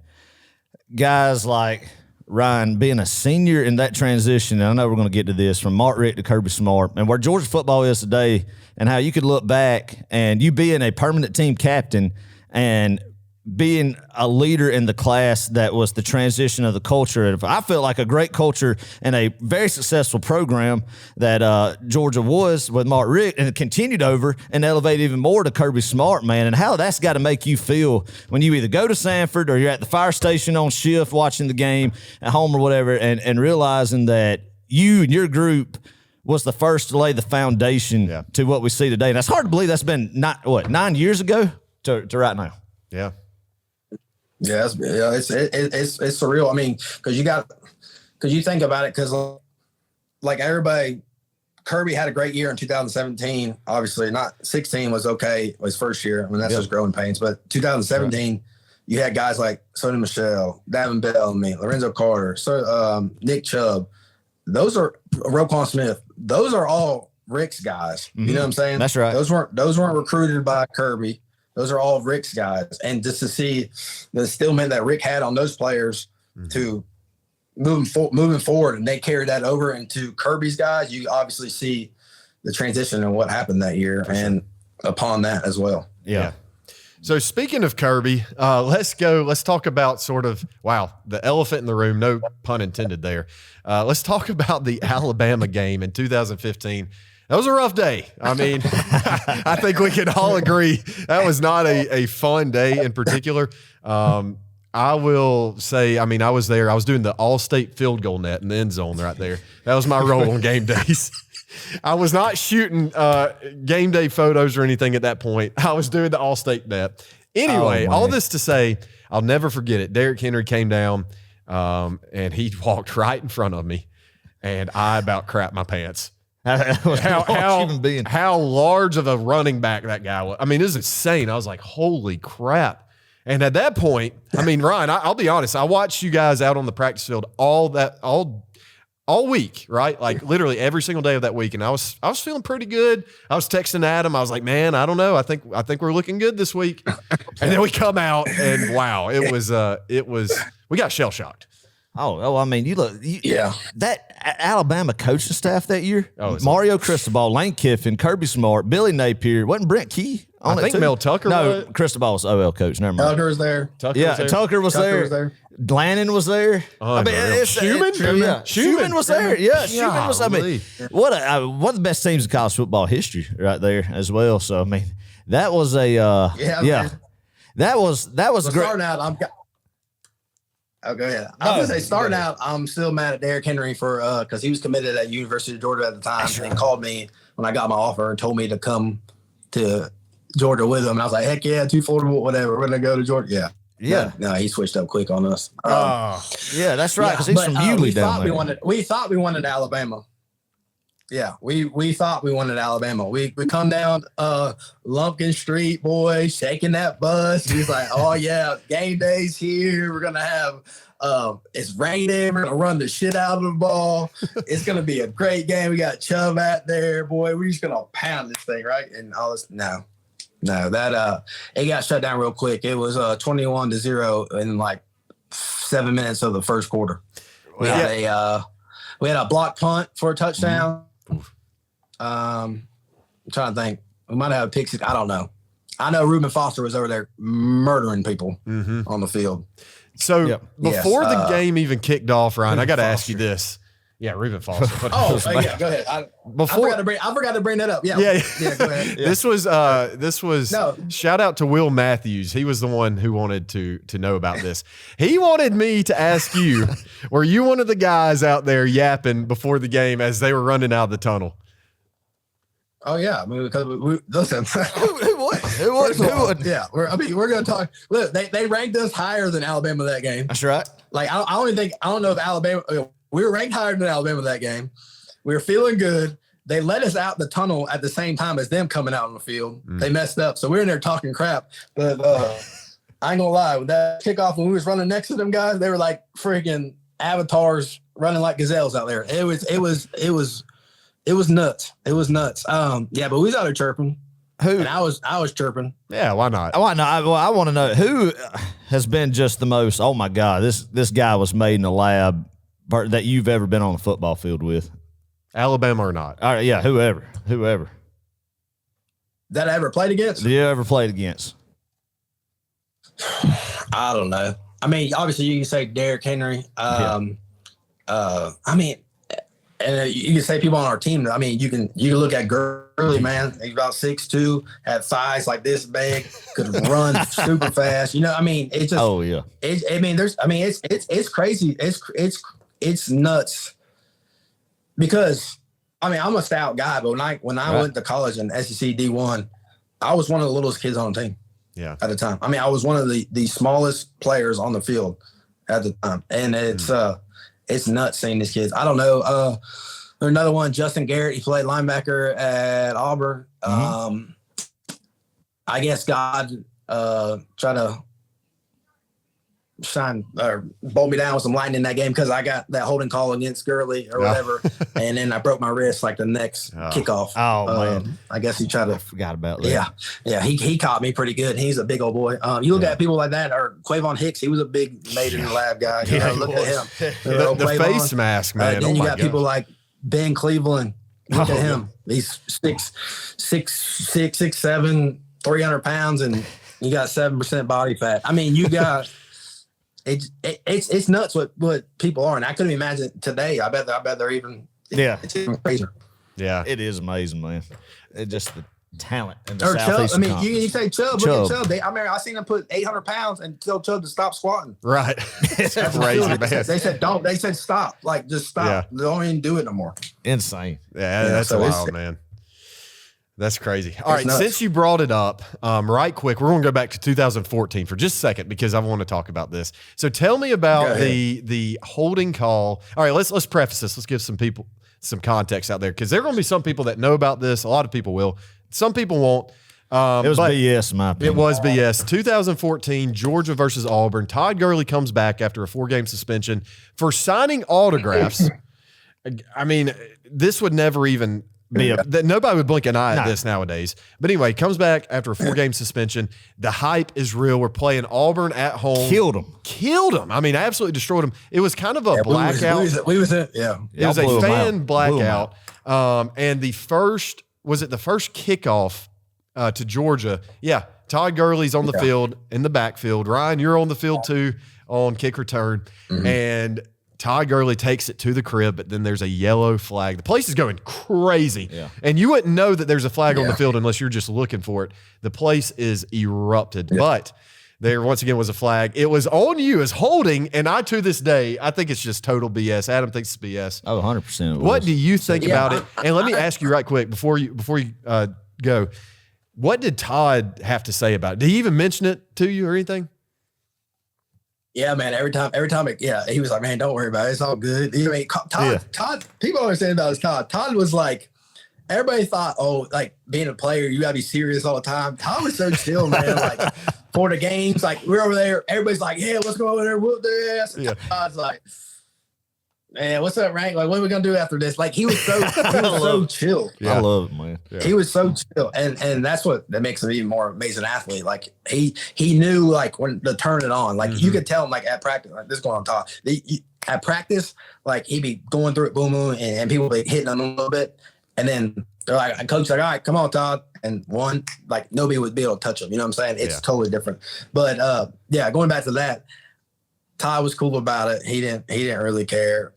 guys like Ryan being a senior in that transition, and I know we're going to get to this, from Mark Richt to Kirby Smart, and where Georgia football is today, and how you could look back and you being a permanent team captain and being a leader in the class that was the transition of the culture. I felt like a great culture and a very successful program that Georgia was with Mark Richt, and it continued over and elevated even more to Kirby Smart, man, and how that's got to make you feel when you either go to Sanford or you're at the fire station on shift watching the game at home or whatever, and realizing that you and your group was the first to lay the foundation to what we see today. And that's hard to believe. That's been 9 years ago to right now. Yeah. Yeah, it's surreal. I mean, because you think about it, because like everybody, Kirby had a great year in 2017. Obviously, not 16 was okay his first year. I mean, that's just growing pains. But 2017, you had guys like Sonny Michelle, Davin Bellamy, Lorenzo Carter, Nick Chubb. Those are Roquan Smith. Those are all Rick's guys. You know what I'm saying? That's right. Those weren't recruited by Kirby. Those are all Rick's guys. And just to see the instillment that Rick had on those players to moving forward, and they carried that over into Kirby's guys, you obviously see the transition and what happened that year and upon that as well. Yeah. So speaking of Kirby, let's talk about the elephant in the room, no pun intended there. Let's talk about the Alabama game in 2015. That was a rough day. I mean, I think we can all agree that was not a fun day in particular. I will say, I mean, I was there. I was doing the all-state field goal net in the end zone right there. That was my role on game days. I was not shooting game day photos or anything at that point. I was doing the all-state net. Anyway, all this to say, I'll never forget it. Derrick Henry came down, and he walked right in front of me, and I about crapped my pants. How large of a running back that guy was. I mean, it was insane. I was like, holy crap. And at that point, I mean, Ryan, I'll be honest. I watched you guys out on the practice field all week, right? Like literally every single day of that week. And I was feeling pretty good. I was texting Adam. I was like, man, I don't know. I think we're looking good this week. And then we come out and wow, it was we got shell shocked. Oh, I mean, that Alabama coaching staff that year, Mario Cristobal, Lane Kiffin, Kirby Smart, Billy Napier, wasn't Brent Key on it? I think Mel Tucker. No, Cristobal was OL coach. Never mind. Tucker was there. Tucker was there. Lannon was there. I mean, Schumann was there. Yeah, Schumann was. I mean, one of the best teams in college football history, right there as well. So I mean, that was that was great. Starting out, go ahead. I was gonna say, starting out, I'm still mad at Derrick Henry for because he was committed at University of Georgia at the time, and called me when I got my offer and told me to come to Georgia with him. And I was like, heck yeah, too affordable, whatever. We're gonna go to Georgia. Yeah. No, he switched up quick on us. Yeah, that's right. Because he's from Yulee down there. We thought we wanted Alabama. Yeah, we thought we wanted Alabama. We come down Lumpkin Street, boy, shaking that bus. He's like, oh yeah, game day's here. We're gonna have it's raining. We're gonna run the shit out of the ball. It's gonna be a great game. We got Chubb out there, boy. We're just gonna pound this thing, right? And all this No, that it got shut down real quick. It was 21-0 in like 7 minutes of the first quarter. We Yeah. had a block punt for a touchdown. I'm trying to think. We might have a pick six. I don't know. I know Reuben Foster was over there murdering people on the field. So before Yes, the game even kicked off, Ryan, I got to ask you Foster. this. Yeah, Reuben Foster. Yeah, go ahead. I forgot to bring that up. Yeah, go ahead. This was shout out to Will Matthews. He was the one who wanted to know about this. He wanted me to ask you, were you one of the guys out there yapping before the game as they were running out of the tunnel? Oh yeah, I mean, because we listen. Who would? Yeah, we're going to talk. Look, they ranked us higher than Alabama that game. That's right. Like I don't know if Alabama. We were ranked higher than Alabama that game. We were feeling good. They let us out the tunnel at the same time as them coming out on the field. They messed up, so we were in there talking crap. But I ain't gonna lie, with that kickoff when we was running next to them guys, they were like freaking avatars running like gazelles out there. It was nuts. It was nuts. Yeah, but we was out there chirping. Who? And I was chirping. Yeah, why not? I want to know who has been just the most. Oh my God, this guy was made in a lab that you've ever been on the football field with. Alabama or not? All right, yeah, whoever That I ever played against? you ever played against. I don't know. I mean, obviously you can say Derrick Henry. I mean, and you can say people on our team. I mean, you can look at Gurley, man. He's about 6'2", had thighs like this big, could run super fast. You know, I mean, it's just. Oh yeah. It's crazy. It's nuts. Because I mean, I'm a stout guy, but when I went to college in SEC D1, I was one of the littlest kids on the team. Yeah. At the time, I mean, I was one of the smallest players on the field at the time, and it's nuts seeing these kids. I don't know. There's another one, Justin Garrett. He played linebacker at Auburn. I guess God tried to shine or bolt me down with some lightning in that game because I got that holding call against Gurley or whatever, and then I broke my wrist like the next kickoff. Oh man, I guess he tried to. I forgot about that. Yeah. He caught me pretty good. He's a big old boy. You look at people like that, or Quavon Hicks. He was a big made in the lab guy. You know, look at him. The face mask, man. Then oh you my got God. people like Ben Cleveland. Look at him. He's 6'7", 300 pounds, and you got 7% body fat. I mean, you got. It's nuts what people are, and I couldn't imagine today. I bet they're even it's even crazier. Yeah, it is amazing, man. It just the talent and the Or Chubb. Southeastern I mean, you say Chubb. Chubb. Look at Chubb. I seen him put 800 pounds and tell Chubb to stop squatting. right. It's crazy, man. They said don't. They said stop. Like just stop. Yeah. Don't even do it no more. Insane. Yeah, Yeah, that's so wild, man. That's crazy. All right, nuts. since you brought it up, right quick, we're going to go back to 2014 for just a second because I want to talk about this. So tell me about the holding call. All right, let's preface this. Let's give some people some context out there because there are going to be some people that know about this. A lot of people will. Some people won't. It was BS, in my opinion. It was BS. 2014, Georgia versus Auburn. Todd Gurley comes back after a 4-game suspension for signing autographs. I mean, this would never even that nobody would blink an eye at this nowadays. But anyway, comes back after a 4-game suspension. The hype is real. We're playing Auburn at home. Killed him. I mean, absolutely destroyed him. It was kind of a blackout. We was it. It was a fan blackout. And the first kickoff to Georgia. Yeah, Todd Gurley's on the field in the backfield. Ryan, you're on the field too on kick return. And Todd Gurley takes it to the crib, but then there's a yellow flag. The place is going crazy. Yeah. And you wouldn't know that there's a flag on the field unless you're just looking for it. The place is erupted. Yeah. But there once again was a flag. It was on you as holding, and to this day, I think it's just total BS. Adam thinks it's BS. Oh, 100%. What do you think about it? And let me ask you right quick before you go. What did Todd have to say about it? Did he even mention it to you or anything? Yeah, man. Every time, he was like, "Man, don't worry about it. It's all good." You know, I mean, Todd. People always say about his Todd. Todd was like, everybody thought, oh, like being a player, you gotta be serious all the time. Todd was so chill, man. Like for the games, like we're over there, everybody's like, "Yeah, let's go over there, whoop their ass." Yeah. Todd's like, man, what's up, Rank? Like, what are we gonna do after this? Like, he was so chill. Yeah. I love it, man. Yeah. He was so chill, and that's what that makes him even more amazing athlete. Like, he knew like when to turn it on. Like, you could tell him like at practice, like this going on top. At practice, like he'd be going through it, boom, boom, and people be hitting him a little bit, and then they're like, coach, like, all right, come on, Todd. And like nobody would be able to touch him. You know what I'm saying? It's totally different. But going back to that, Todd was cool about it. He didn't really care.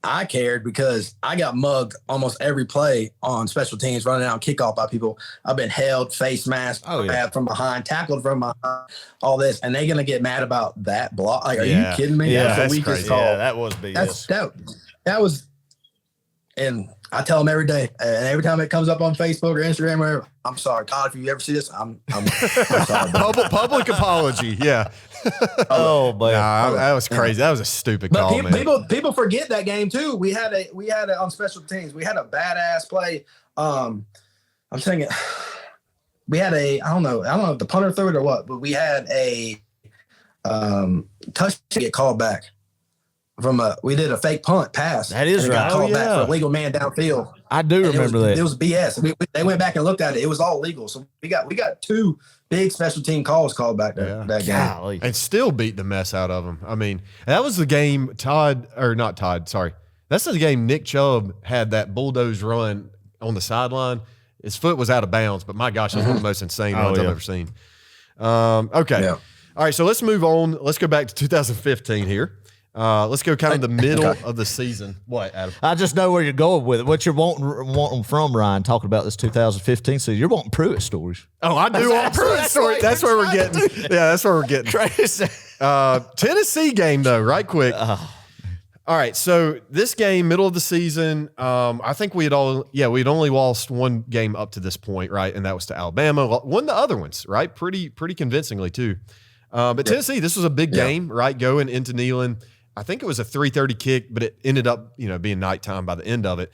I cared because I got mugged almost every play on special teams, running out kickoff by people. I've been held, face masked, grabbed from behind, tackled from behind, all this, and they're gonna get mad about that block. Like, are you kidding me? Yeah, that's the weakest call. Yeah, that was BS. That was, and I tell them every day, and every time it comes up on Facebook or Instagram, or whatever, I'm sorry, Todd. If you ever see this, I'm sorry. Public apology. Yeah. Oh, man. That was crazy. That was a stupid call, man. People forget that game too. We had it on special teams. We had a badass play. I'm saying we had I don't know if the punter threw it or what, but we had a touchdown get called back we did a fake punt pass. That is right. Called back for a Yeah. legal man downfield. I do remember that. It was BS. They went back and looked at it. It was all legal. So we got two big special team calls called back that game. Golly. And still beat the mess out of them. I mean, that was the game that's the game Nick Chubb had that bulldoze run on the sideline. His foot was out of bounds, but my gosh, that's one of the most insane runs I've ever seen. Okay. Yeah. All right, so let's move on. Let's go back to 2015 here. Let's go kind of the middle of the season. What, Adam? I just know where you're going with it. What you're wanting from Ryan, talking about this 2015 season. You're wanting Pruitt stories. Oh, I do want Pruitt stories. That's where we're getting. Yeah, that's where we're getting. Crazy. Tennessee game, though, right quick. All right, so this game, middle of the season, I think we'd only lost one game up to this point, right? And that was to Alabama. Won the other ones, right? Pretty convincingly, too. But Tennessee, this was a big game, right? Going into Neyland. I think it was a 3:30 kick, but it ended up, being nighttime by the end of it.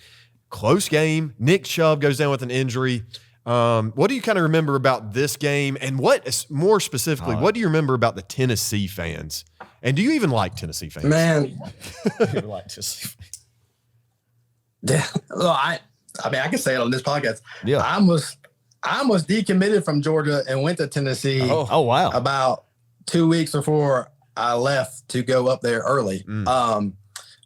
Close game. Nick Chubb goes down with an injury. What do you kind of remember about this game? And more specifically, what do you remember about the Tennessee fans? And do you even like Tennessee fans? Man, you like Tennessee fans? Yeah, well, I mean, I can say it on this podcast. Yeah, I almost decommitted from Georgia and went to Tennessee. Oh wow! About 2 weeks before I left to go up there early.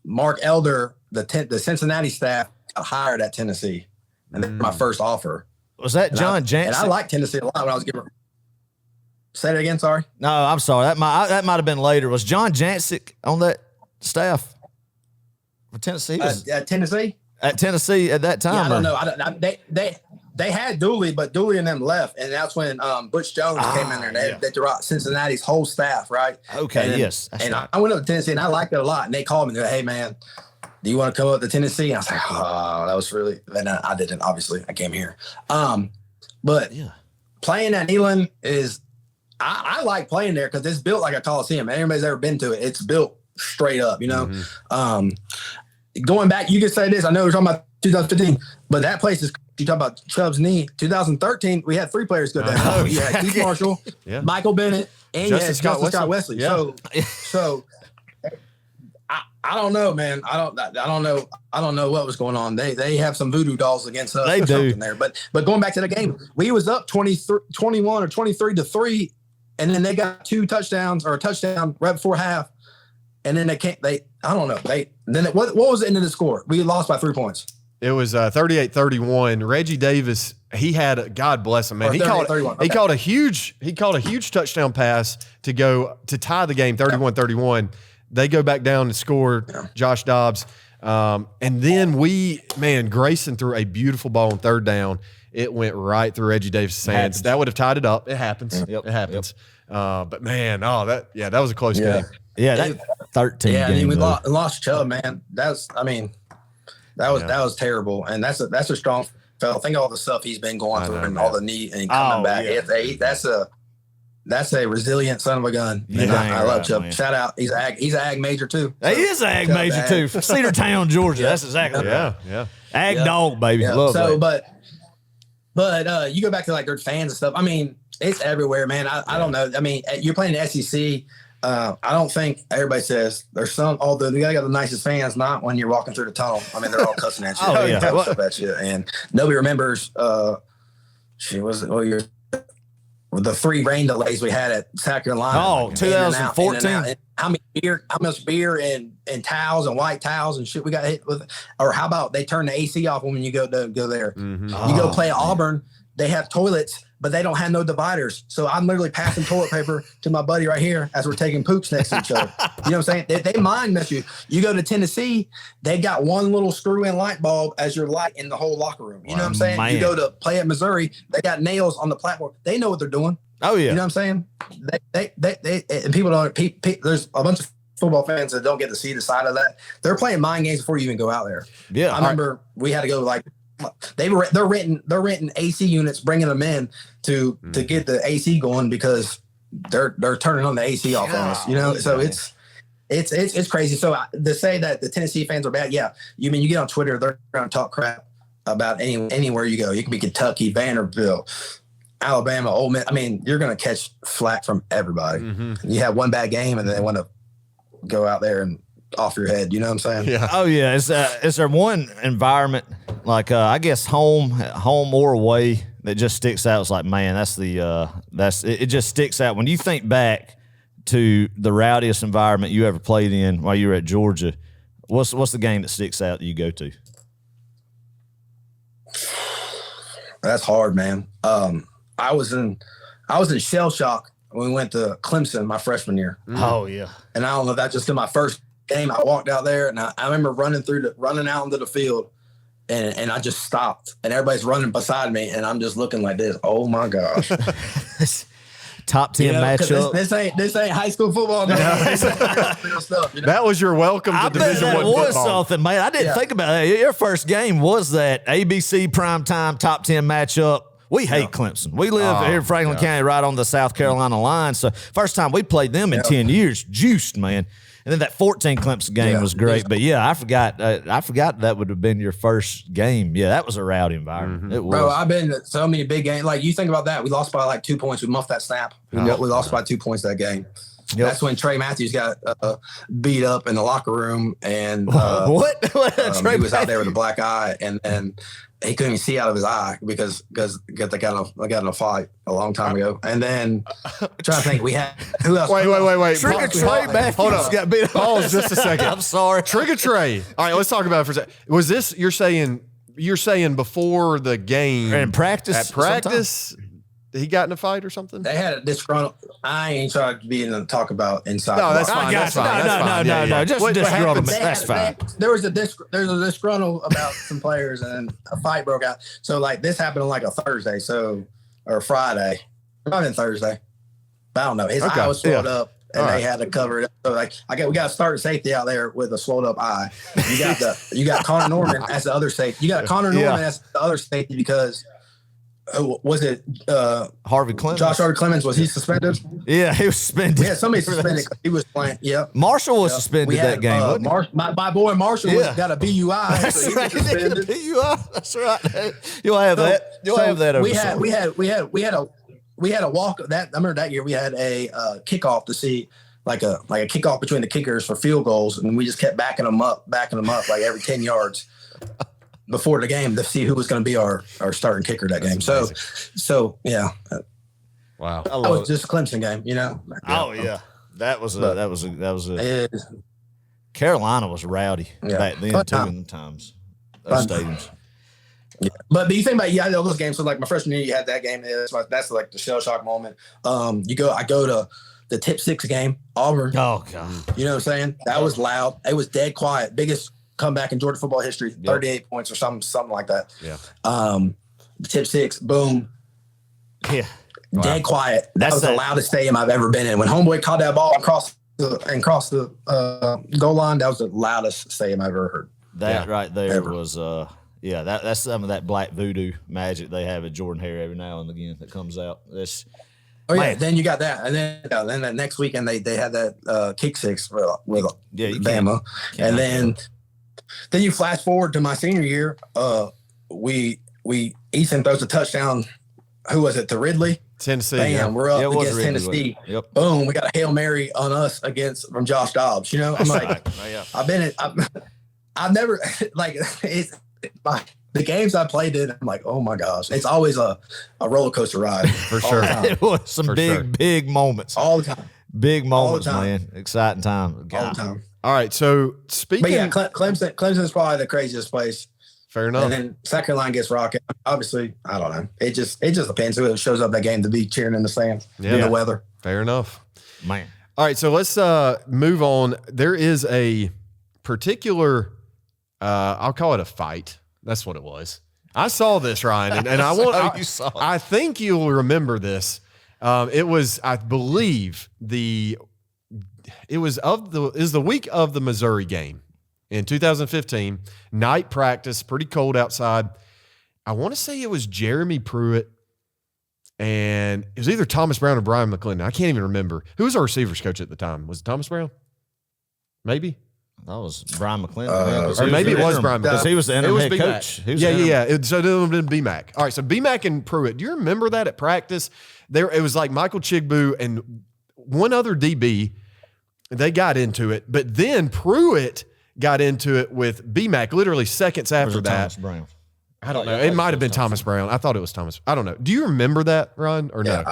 Mark Elder, the Cincinnati staff, got hired at Tennessee, and then my first offer. Was that John Jansen? And I liked Tennessee a lot when I was giving. Say it again. Sorry. No, I'm sorry. That might have been later. Was John Jansen on that staff for Tennessee? At Tennessee. At Tennessee at that time. Yeah, I don't know. They had Dooley, but Dooley and them left, and that's when Butch Jones came in there. They dropped Cincinnati's whole staff, right? Okay, and yes. I went up to Tennessee, and I liked it a lot. And they called me, they're like, "Hey, man, do you want to come up to Tennessee?" And I was like, "Oh, that was really." And I didn't. Obviously, I came here. But playing at Neyland is, I like playing there because it's built like a Coliseum. Everybody's ever been to it. It's built straight up, Going back, you could say this. I know we're talking about 2015, but that place is. You talk about Chubb's knee. 2013, we had 3 players go down. You had Keith Marshall, Michael Bennett, and you had Justin Scott Wesley. Yeah. So I don't know, man. I don't know what was going on. They have some voodoo dolls against us. They do something there. But going back to the game, we was up 21 or 23-3, and then they got 2 touchdowns or a touchdown right before half, and then I don't know. What was the end of the score? We lost by 3 points. It was 38-31. Reggie Davis, he had, God bless him, man. He called a huge touchdown pass to tie the game 31-31. They go back down and score. Josh Dobbs. And then Grayson threw a beautiful ball on 3rd down. It went right through Reggie Davis' hands. That would have tied it up. It happens. Yep. It happens. But man, that was a close game. Yeah, that 13. Yeah, game, we lost Chubb, man. That was terrible, and that's a strong fella. Think of all the stuff he's been going through, and all the knee and coming back. Yeah. That's a resilient son of a gun. Yeah, I love Chubb. Man. Shout out, he's an ag major too. So, he is an ag major too. Cedartown, Georgia. That's exactly right. Yeah. Ag dog, baby. Love that. But you go back to like their fans and stuff. I mean, it's everywhere, man. I don't know. I mean, you're playing the SEC. I don't think everybody says there's some, although you got the nicest fans, not when you're walking through the tunnel. I mean, they're all cussing at you. Oh, yeah. Stuff at you. And nobody remembers, the 3 rain delays we had at South Carolina. Oh, like, 2014. and how much beer and towels and white towels and shit we got hit with. Or how about they turn the AC off when you go there? Mm-hmm. You go play at Auburn, they have toilets, but they don't have no dividers. So I'm literally passing toilet paper to my buddy right here as we're taking poops next to each other. You know what I'm saying? They mind mess you. You go to Tennessee, they got one little screw-in light bulb as your light in the whole locker room. You know what I'm saying? Man. You go to play at Missouri, they got nails on the platform. They know what they're doing. Oh, yeah. You know what I'm saying? They and people don't. There's a bunch of football fans that don't get to see the side of that. They're playing mind games before you even go out there. Yeah. I remember we had to go like they're renting AC units, bringing them in to get the AC going because they're turning on the AC off on us. You know, so it's crazy. So to say that the Tennessee fans are bad, yeah. You get on Twitter, they're going to talk crap about anywhere you go. You can be Kentucky, Vanderbilt, Alabama, Ole Miss. I mean, you're going to catch flack from everybody. Mm-hmm. You have one bad game, and then they want to go out there and off your head. You know what I'm saying? Yeah. Oh, yeah. Is there one environment, like I guess home or away, that just sticks out? It's like, man, it just sticks out when you think back to the rowdiest environment you ever played in while you were at Georgia. What's the game that sticks out that you go to? That's hard, man. I was in shell shock when we went to Clemson my freshman year. Oh, yeah. And I don't know if that's just in my first game. I walked out there and I remember running out into the field and I just stopped and everybody's running beside me and I'm just looking like this. Oh my gosh. Top 10 matchup. This ain't high school football. No. Stuff, That was your welcome to Division I that was football. something, man. I didn't think about that. Your first game was that ABC primetime top 10 matchup. We hate Clemson. We live here in Franklin County right on the South Carolina line. So first time we played them in 10 years, juiced, man. And then that 14 Clemson game was great. But, yeah, I forgot that would have been your first game. Yeah, that was a rowdy environment. It was. Bro, I've been to so many big games. Like, you think about that. We lost by like 2 points. We muffed that snap. We lost by 2 points that game. Yep. That's when Trey Matthews got beat up in the locker room. And what? He was out there with a black eye. And he couldn't even see out of his eye because they got in a fight a long time ago. And then I'm trying to think, we had who else? Wait. Trigger Trey Matthews Hold on. got beat up. Pause just a second. I'm sorry. Trigger Trey. All right, let's talk about it for a second. Was this you're saying before the game in practice? At practice, he got in a fight or something? They had a disgruntled. I ain't trying to be in the talk about inside. No, that's the fine. That's That's fine. No. Just disgruntled. That's fine. There's a disgruntled about some players, and a fight broke out. So like this happened on like a Thursday, or Friday, not in Thursday. But I don't know. His eye was swelled up, and they had to cover it up. So like, we got to start safety out there with a swelled up eye. You got Connor Norman as the other safety. You got Connor Norman as the other safety because. Was it Harvey Clemens? Josh Harvey Clemens, was he suspended? Yeah, he was suspended. Yeah, somebody suspended. He was playing. Yeah, Marshall was suspended that game. My boy Marshall got a BUI. That's so right. He got a BUI. That's right. You'll have that. You'll have that. We had a walk. I remember that year we had a kickoff to see like a kickoff between the kickers for field goals, and we just kept backing them up like every 10 yards. Before the game to see who was going to be our starting kicker that game. So yeah. Wow. That was just a Clemson game, you know? Oh yeah. That was a Carolina was rowdy back then too in the times. Those stadiums. Yeah. But you think about those games. So like my freshman year, you had that game. That's like the shell shock moment. I go to the Tip 6 game, Auburn. Oh God. You know what I'm saying? That was loud. It was dead quiet. Biggest comeback in Georgia football history, 38 points or something like that. Yeah. Tip 6, boom. Yeah. Dead quiet. That was the loudest stadium I've ever been in. When homeboy caught that ball across the goal line, that was the loudest stadium I've ever heard. That right there was that's some of that black voodoo magic they have at Jordan Hare every now and again that comes out. Then you got that, and then that next weekend they had that kick six with Bama, and then you flash forward to my senior year. Ethan throws a touchdown. Who was it? To Ridley. Tennessee. Bam, we're up Yeah, it was against really Tennessee. good. Yep. Boom, we got a Hail Mary on us from Josh Dawgs. You know, I'm like, I've never like the games I played in. I'm like, oh my gosh, it's always a roller coaster ride For sure. It was some big moments. all the time. Big moments, time. man. Exciting time. All God. the time. All right. So speaking, But yeah, Clemson's probably the craziest place. fair enough. And then South Carolina gets rocking. Obviously, I don't know. It just depends who shows up that game to be cheering in the stands in the weather. Fair enough. Man. All right. So let's move on. There is a particular, I'll call it a fight. That's what it was. I saw this, Ryan, and You saw it. I think you'll remember this. It was, I believe, it was the week of the Missouri game in 2015. Night practice, pretty cold outside. I want to say it was Jeremy Pruitt, and it was either Thomas Brown or Brian McClendon. I can't even remember. Who was our receivers coach at the time? Was it Thomas Brown? Maybe. That was Brian McClendon. Or maybe it was Brian Because he was the interim head B-Mac. coach. He was Yeah, the interim- yeah. So then it would have been BMAC. All right, so BMAC and Pruitt. Do you remember that at practice? It was like Michael Chigbu and one other DB. They got into it, but then Pruitt got into it with BMAC literally seconds Or was after it that. Thomas Brown? I don't know. It might have been Thomas Brown. I thought it was Thomas. I don't know. Do you remember that, Ron, or no?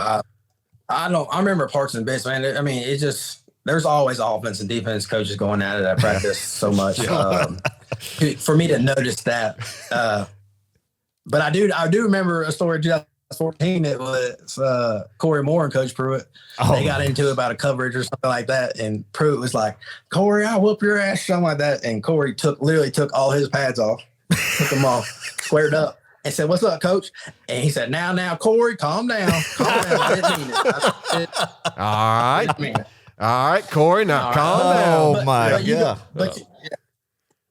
I don't. I remember parts and bits, man. I mean, it just there's always offense and defense coaches going at it at practice so much. For me to notice that, but I do remember a story in 2014. It was Corey Moore and Coach Pruitt. They got into it about a coverage or something like that, and Pruitt was like, "Corey, I'll whoop your ass," something like that. And Corey literally took all his pads off, took them off, squared up, and said, "What's up, Coach?" And he said, "Now, Corey, calm down, calm down." I didn't mean it. All right. I didn't mean it. All right, Corey, now calm down. Oh, my God.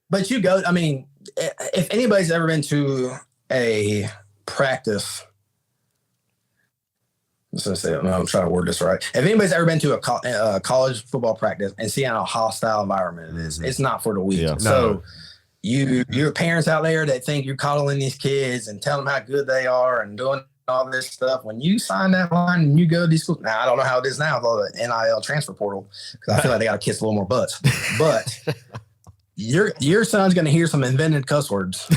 But you go, I mean, if anybody's ever been to a practice, I'm trying to word this right. If anybody's ever been to a college football practice and see how hostile environment it is, it's not for the weak. Yeah. So your parents out there that think you're coddling these kids and telling them how good they are and doing all this stuff. When you sign that line and you go to these schools, now I don't know how it is now with all the NIL transfer portal, because I feel like they got to kiss a little more butts. But your son's going to hear some invented cuss words,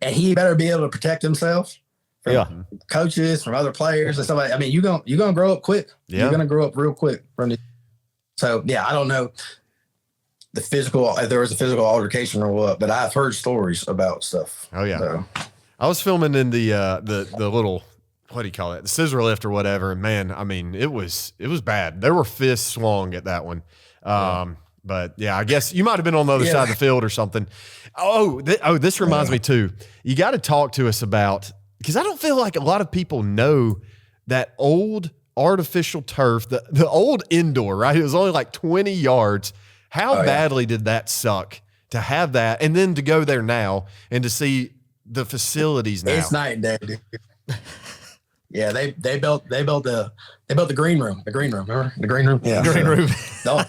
and he better be able to protect himself from coaches, from other players, and somebody. I mean, you're gonna grow up quick. Yeah. You're gonna grow up real quick from the. So yeah, I don't know the physical, if there was a physical altercation or what, but I've heard stories about stuff. Oh yeah. So. I was filming in the little, what do you call it, the scissor lift or whatever, and man, I mean, it was bad. There were fists swung at that one. But yeah, I guess you might have been on the other side of the field or something. This reminds me too. You got to talk to us about, because I don't feel like a lot of people know that old artificial turf, the old indoor, right? It was only like 20 yards. How badly did that suck to have that, and then to go there now and to see the facilities now? It's night and day, dude. Yeah, they built the green room. The green room, remember the green room? Yeah, Green room. No,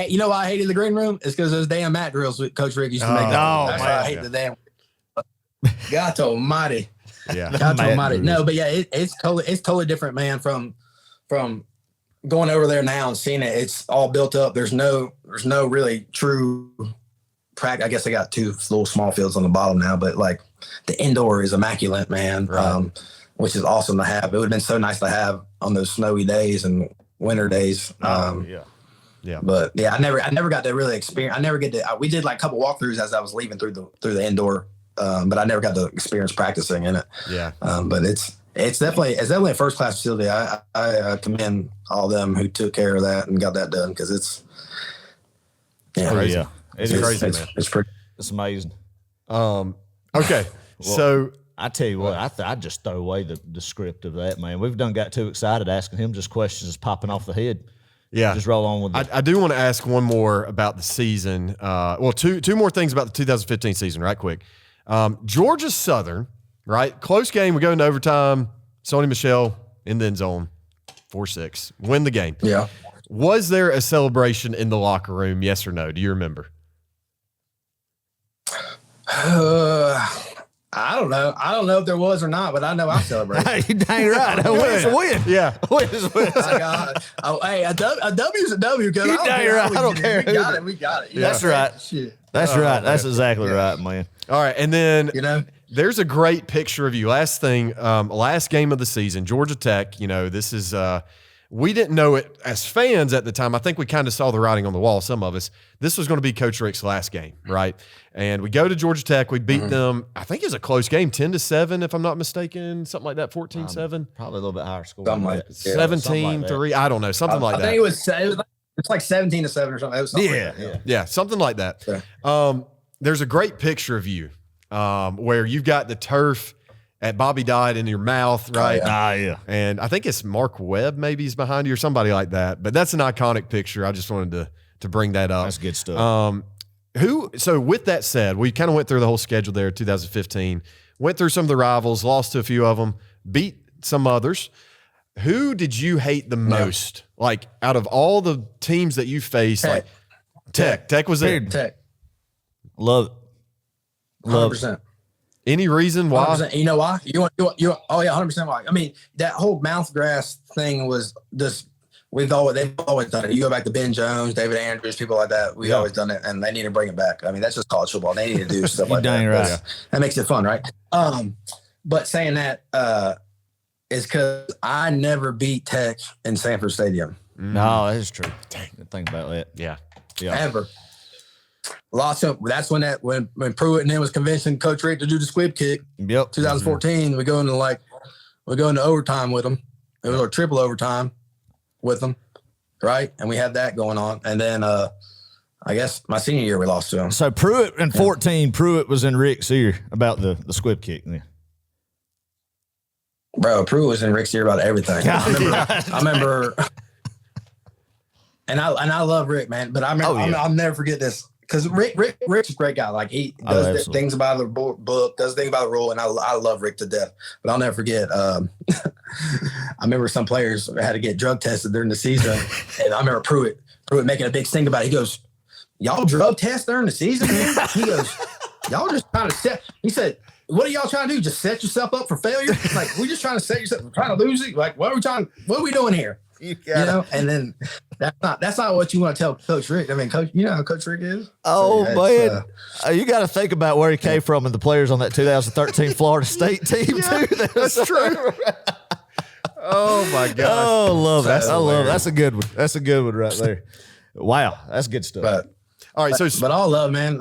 you know why I hated the green room? It's because those damn mat drills Coach Rick used to make. That's why I hate the damn. God Almighty. Yeah, God Almighty. No, but yeah, it's totally different, man. From going over there now and seeing it, it's all built up. There's no really true practice. I guess they got two little small fields on the bottom now, but like the indoor is immaculate, man. Right. Which is awesome to have. It would have been so nice to have on those snowy days and winter days. Yeah. But yeah, I never got to really experience. I never get to. We did like a couple walkthroughs as I was leaving through the indoor, but I never got to experience practicing in it. Yeah. But it's definitely a first class facility. I commend all them who took care of that and got that done, because it's crazy. It's crazy, man. It's pretty. It's amazing. Okay. So I tell you what, I just throw away the script of that, man. We've got too excited asking him just questions popping off the head. Yeah. Just roll on with it. I do want to ask one more about the season. Two more things about the 2015 season, right quick. Georgia Southern, right? Close game. We go into overtime. Sony Michel in the end zone, 4-6. Win the game. Yeah. Was there a celebration in the locker room? Yes or no? Do you remember? I don't know. I don't know if there was or not, but I know I celebrated. You dang right. A win's a win. Yeah. Win is a win. My God. Oh, hey, a W's a W. You dang right. I don't care. We got it. That's right. Shit. That's right. That's exactly right, man. All right. And then, There's a great picture of you. Last thing, last game of the season, Georgia Tech. This is, we didn't know it as fans at the time. I think we kind of saw the writing on the wall, some of us. This was going to be Coach Richt's last game, right? And we go to Georgia Tech. We beat them. I think it was a close game, 10-7, if I'm not mistaken, something like that, 14-7. Probably a little bit higher score. Something like that. 17-3. I don't know, something like that. I think it's like 17-7 or something. It was something like that. Yeah, something like that. Yeah. There's a great picture of you where you've got the turf at Bobby Dodd in your mouth, right? Yeah. And I think it's Mark Webb maybe is behind you or somebody like that. But that's an iconic picture. I just wanted to bring that up. That's good stuff. So with that said, we kind of went through the whole schedule there, 2015, went through some of the rivals, lost to a few of them, beat some others. Who did you hate the most? Like out of all the teams that you faced, Tech. Tech was it. Tech. Love it. 100%. Any reason why? 100%. You know why? You want, oh yeah, 100% why. I mean, that whole mouth grass thing was just, they've always done it. You go back to Ben Jones, David Andrews, people like that. We've always done it, and they need to bring it back. I mean, that's just college football. They need to do stuff like that. Right. That makes it fun, right? But saying that is because I never beat Tech in Sanford Stadium. No, that is true. Dang, think about that. Yeah. Ever. Lost him. That's when Pruitt and him was convincing Coach Richt to do the squib kick. Yep. 2014. We go into overtime with them. It was a triple overtime with them, right? And we had that going on. And then I guess my senior year we lost to him. So Pruitt in 14, Pruitt was in Richt's ear about the squib kick. Yeah. Bro, Pruitt was in Richt's ear about everything. I remember. And I love Richt, man. But I remember, I'll never forget this. Because Richt's a great guy. Like, he does things about the book, does things about the rule, and I love Richt to death. But I'll never forget, I remember some players had to get drug tested during the season, and I remember Pruitt making a big thing about it. He goes, y'all drug test during the season, man? He goes, y'all just trying to he said, what are y'all trying to do? Just set yourself up for failure? Like, we're just trying to set yourself, trying to lose it? Like, what are we doing here? And then that's not what you want to tell Coach Richt. I mean, Coach, you know how Coach Richt is. Oh, so, man, you got to think about where he came from and the players on that 2013 Florida State team too. That's true. Oh my gosh! Oh, love that. I love it. That's a good one. That's a good one right there. Wow, that's good stuff. All right, but all love, man.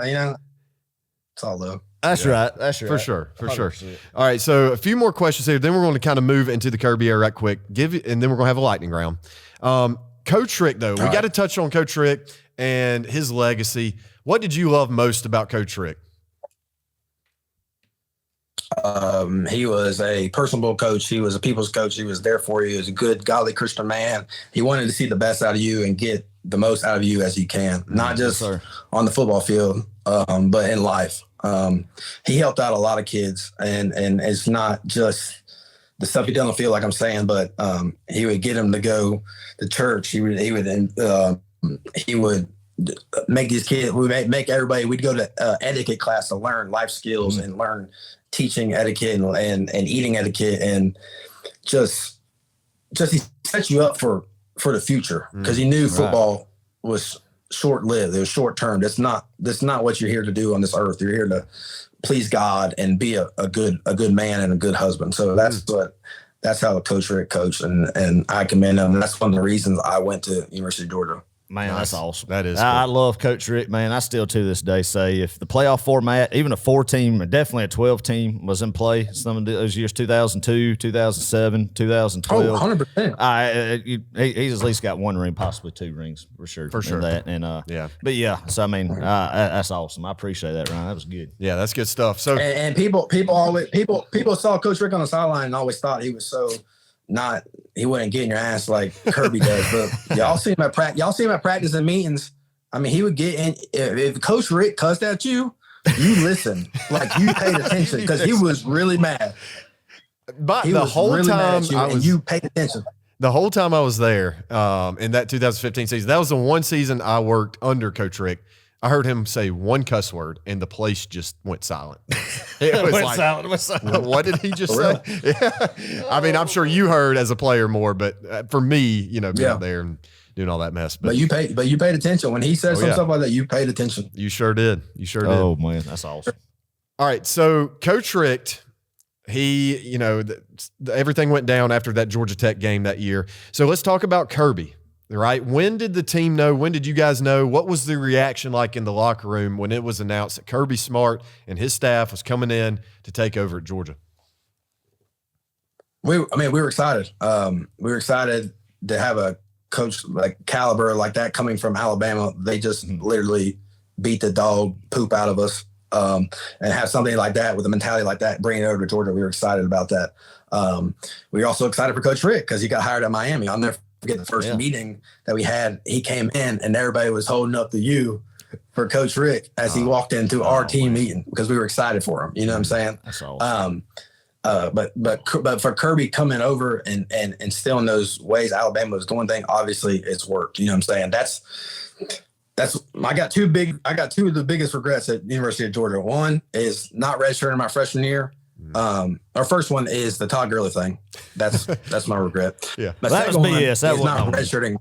It's all love. That's right. That's right. For sure. All right, so a few more questions here. Then we're going to kind of move into the Kirby Era right quick. And then we're going to have a lightning round. Coach Richt, though, we got to touch on Coach Richt and his legacy. What did you love most about Coach Richt? He was a personable coach. He was a people's coach. He was there for you. He was a good, godly Christian man. He wanted to see the best out of you and get the most out of you as he can, not just on the football field, but in life. He helped out a lot of kids, and it's not just the stuff he did on the field, like I'm saying, but he would get them to go to church. He would make these kids. Make everybody. We'd go to etiquette class to learn life skills and learn teaching etiquette and eating etiquette, and just he set you up for the future, because he knew football was short-lived. It was short-term. That's not what you're here to do on this earth. You're here to please God and be a good man and a good husband. So that's how Coach Richt coached, and I commend him. That's one of the reasons I went to University of Georgia. Man, that's awesome. That is I cool. love Coach Richt, man. I still to this day say if the playoff format, even a 4-team, definitely a 12-team was in play some of those years, 2002, 2007, 2012. Oh, 100%. He's at least got one ring, possibly two rings for sure. For sure. That. And, But, yeah, so, I mean, that's awesome. I appreciate that, Ryan. That was good. Yeah, that's good stuff. So and people saw Coach Richt on the sideline and always thought he was so he wouldn't get in your ass like Kirby does. But y'all see him at practice and meetings. I mean, he would get in. If Coach Richt cussed at you, you listened, like you paid attention, because he was really mad. But the whole time you paid attention. The whole time I was there in that 2015 season, that was the one season I worked under Coach Richt. I heard him say one cuss word, and the place just went silent. It was like, silent. what did he just say? Yeah. I mean, I'm sure you heard as a player more, but for me, being up there and doing all that mess. But you paid attention when he said stuff like that. You paid attention. You sure did. Oh man, that's awesome. All right, so Coach Richt, he, everything went down after that Georgia Tech game that year. So let's talk about Kirby. Right. When did the team know? When did you guys know? What was the reaction like in the locker room when it was announced that Kirby Smart and his staff was coming in to take over at Georgia? We were excited. We were excited to have a coach like caliber like that coming from Alabama. They just literally beat the dog poop out of us. And have something like that with a mentality like that, bringing it over to Georgia. We were excited about that. We were also excited for Coach Richt because he got hired at Miami. I'll never forget the first meeting that we had. He came in and everybody was holding up the U for Coach Richt as he walked into our team meeting because we were excited for him. You know what I'm saying? That's awesome. But for Kirby coming over and instilling those ways Alabama was doing things, obviously it's worked. You know what I'm saying? I got two of the biggest regrets at the University of Georgia. One is not redshirting my freshman year. Our first one is the Todd Gurley thing. That's my regret. Yeah, my that was BS. That was not redshirting.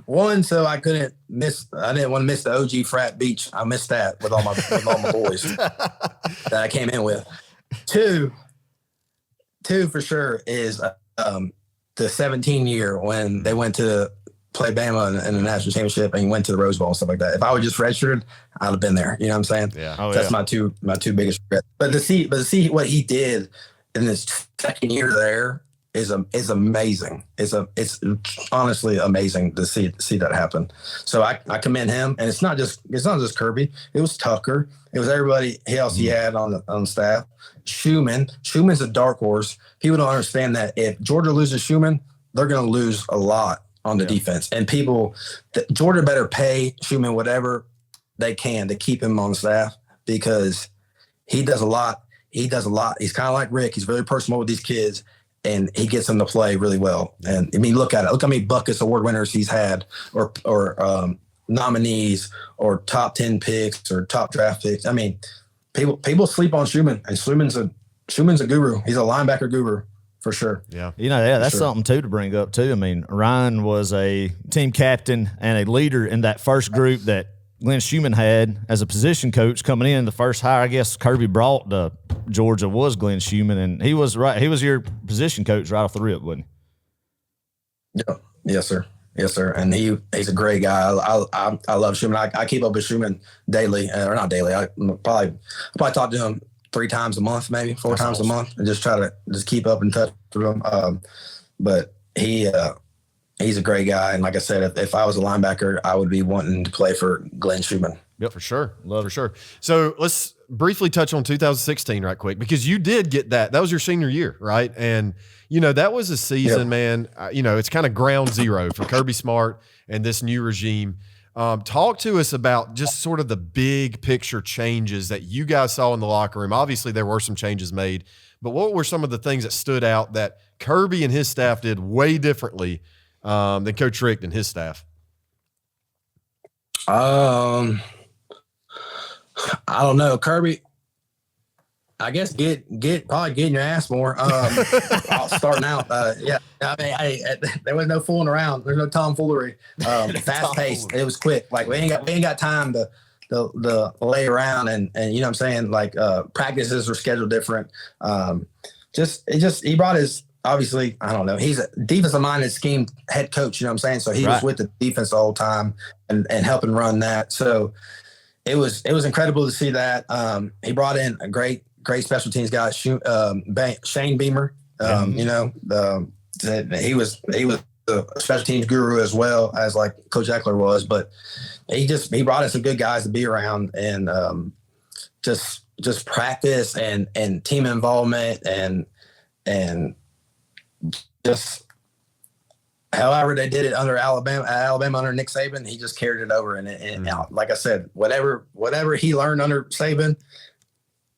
One, so I couldn't miss. I didn't want to miss the OG frat beach. I missed that with all my boys that I came in with. Two for sure is the 17 year when they went to play Bama in the national championship and he went to the Rose Bowl and stuff like that. If I would just redshirted, I'd have been there. You know what I'm saying? Yeah. That's my two biggest regrets. But to see what he did in his second year there is amazing. It's honestly amazing to see that happen. So I commend him. And it's not just Kirby. It was Tucker. It was everybody else he had on the staff. Schumann's a dark horse. People don't understand that if Georgia loses Schumann, they're going to lose a lot on the defense. And Georgia better pay Schumann whatever they can to keep him on staff because he does a lot. He's kind of like Rick. He's very personal with these kids, and he gets them to play really well. And I mean, look at it. Look how many Buckus Award winners he's had, or nominees, or top 10 picks, or top draft picks. I mean, people sleep on Schumann, and Schumann's a guru. He's a linebacker guru. For sure. Yeah. That's something too to bring up too. I mean, Ryne was a team captain and a leader in that first group that Glenn Schumann had as a position coach coming in. The first hire, I guess, Kirby brought to Georgia was Glenn Schumann, and he was your position coach right off the rip, wasn't he? Yeah. Yes, sir. Yes, sir. And he's a great guy. I love Schumann. I keep up with Schumann daily, or not daily. I probably talk to him 3 times a month, maybe 4 times a month, and just try to keep up in touch with him. But he's a great guy. And like I said, if I was a linebacker, I would be wanting to play for Glenn Schumann. Yep, for sure. For sure. So let's briefly touch on 2016 right quick, because you did get that. That was your senior year, right? And, that was a season, man. It's kind of ground zero for Kirby Smart and this new regime. Talk to us about just sort of the big picture changes that you guys saw in the locker room. Obviously, there were some changes made, but what were some of the things that stood out that Kirby and his staff did way differently than Coach Richt and his staff? I don't know. Kirby, I guess probably getting your ass more. Starting out, yeah. I mean, there was no fooling around. There's no tomfoolery. Fast paced. It was quick. Like we ain't got time to lay around and you know what I'm saying. Like practices were scheduled different. He brought his, obviously, I don't know. He's a defensive minded scheme head coach. You know what I'm saying. So he was with the defense the whole time and helping run that. So it was incredible to see that. He brought in a great special teams guy, Shane Beamer. He was the special teams guru as well as like Coach Eckler was, but he brought in some good guys to be around and just practice and team involvement and just however they did it under Alabama under Nick Saban, he just carried it over and like I said, whatever he learned under Saban,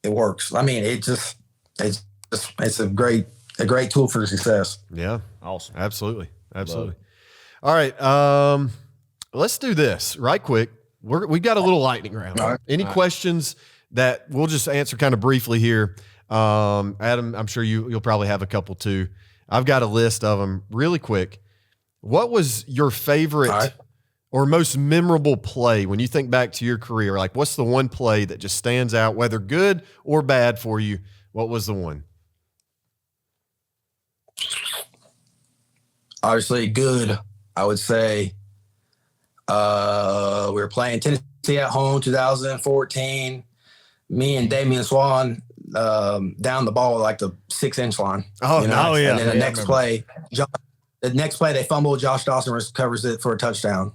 it works. I mean, it's a great tool for success. Yeah. Awesome. Absolutely. All right. Let's do this right quick. we got a little lightning round. All right. Any questions that we'll just answer kind of briefly here? Adam, I'm sure you'll probably have a couple too. I've got a list of them really quick. What was your favorite or most memorable play when you think back to your career? Like, what's the one play that just stands out, whether good or bad for you? What was the one? Obviously good. I would say we were playing Tennessee at home, 2014. Me and Damian Swan down the ball like the 6-inch line. Oh, nice. And then the next play, they fumble. Josh Dawson recovers it for a touchdown.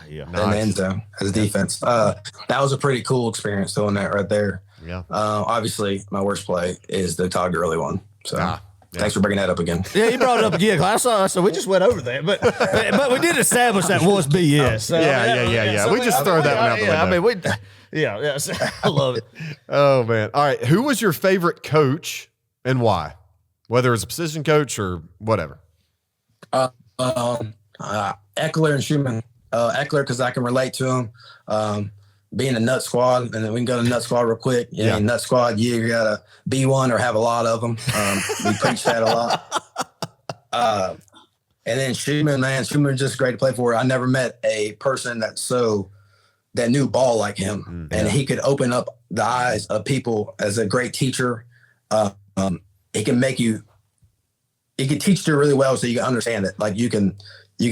Yeah. In the end zone as a defense. That was a pretty cool experience doing that right there. Yeah. Obviously, my worst play is the Todd Gurley one. So thanks for bringing that up again. Yeah, he brought it up again. I saw, so we just went over that, but we did establish that was BS. So, Yeah. So we just throw that one out the window. So I love it. Oh man! All right, who was your favorite coach and why? Whether it's a position coach or whatever. Eckler and Schumann. Eckler because I can relate to him. Being a nut squad, and then we can go to nut squad real quick. Yeah, nut squad. You gotta be one or have a lot of them. We preach that a lot. And then Schumann, man, Schumann's just great to play for. I never met a person that knew ball like him, and he could open up the eyes of people as a great teacher. He can teach you really well so you can understand it. Like you can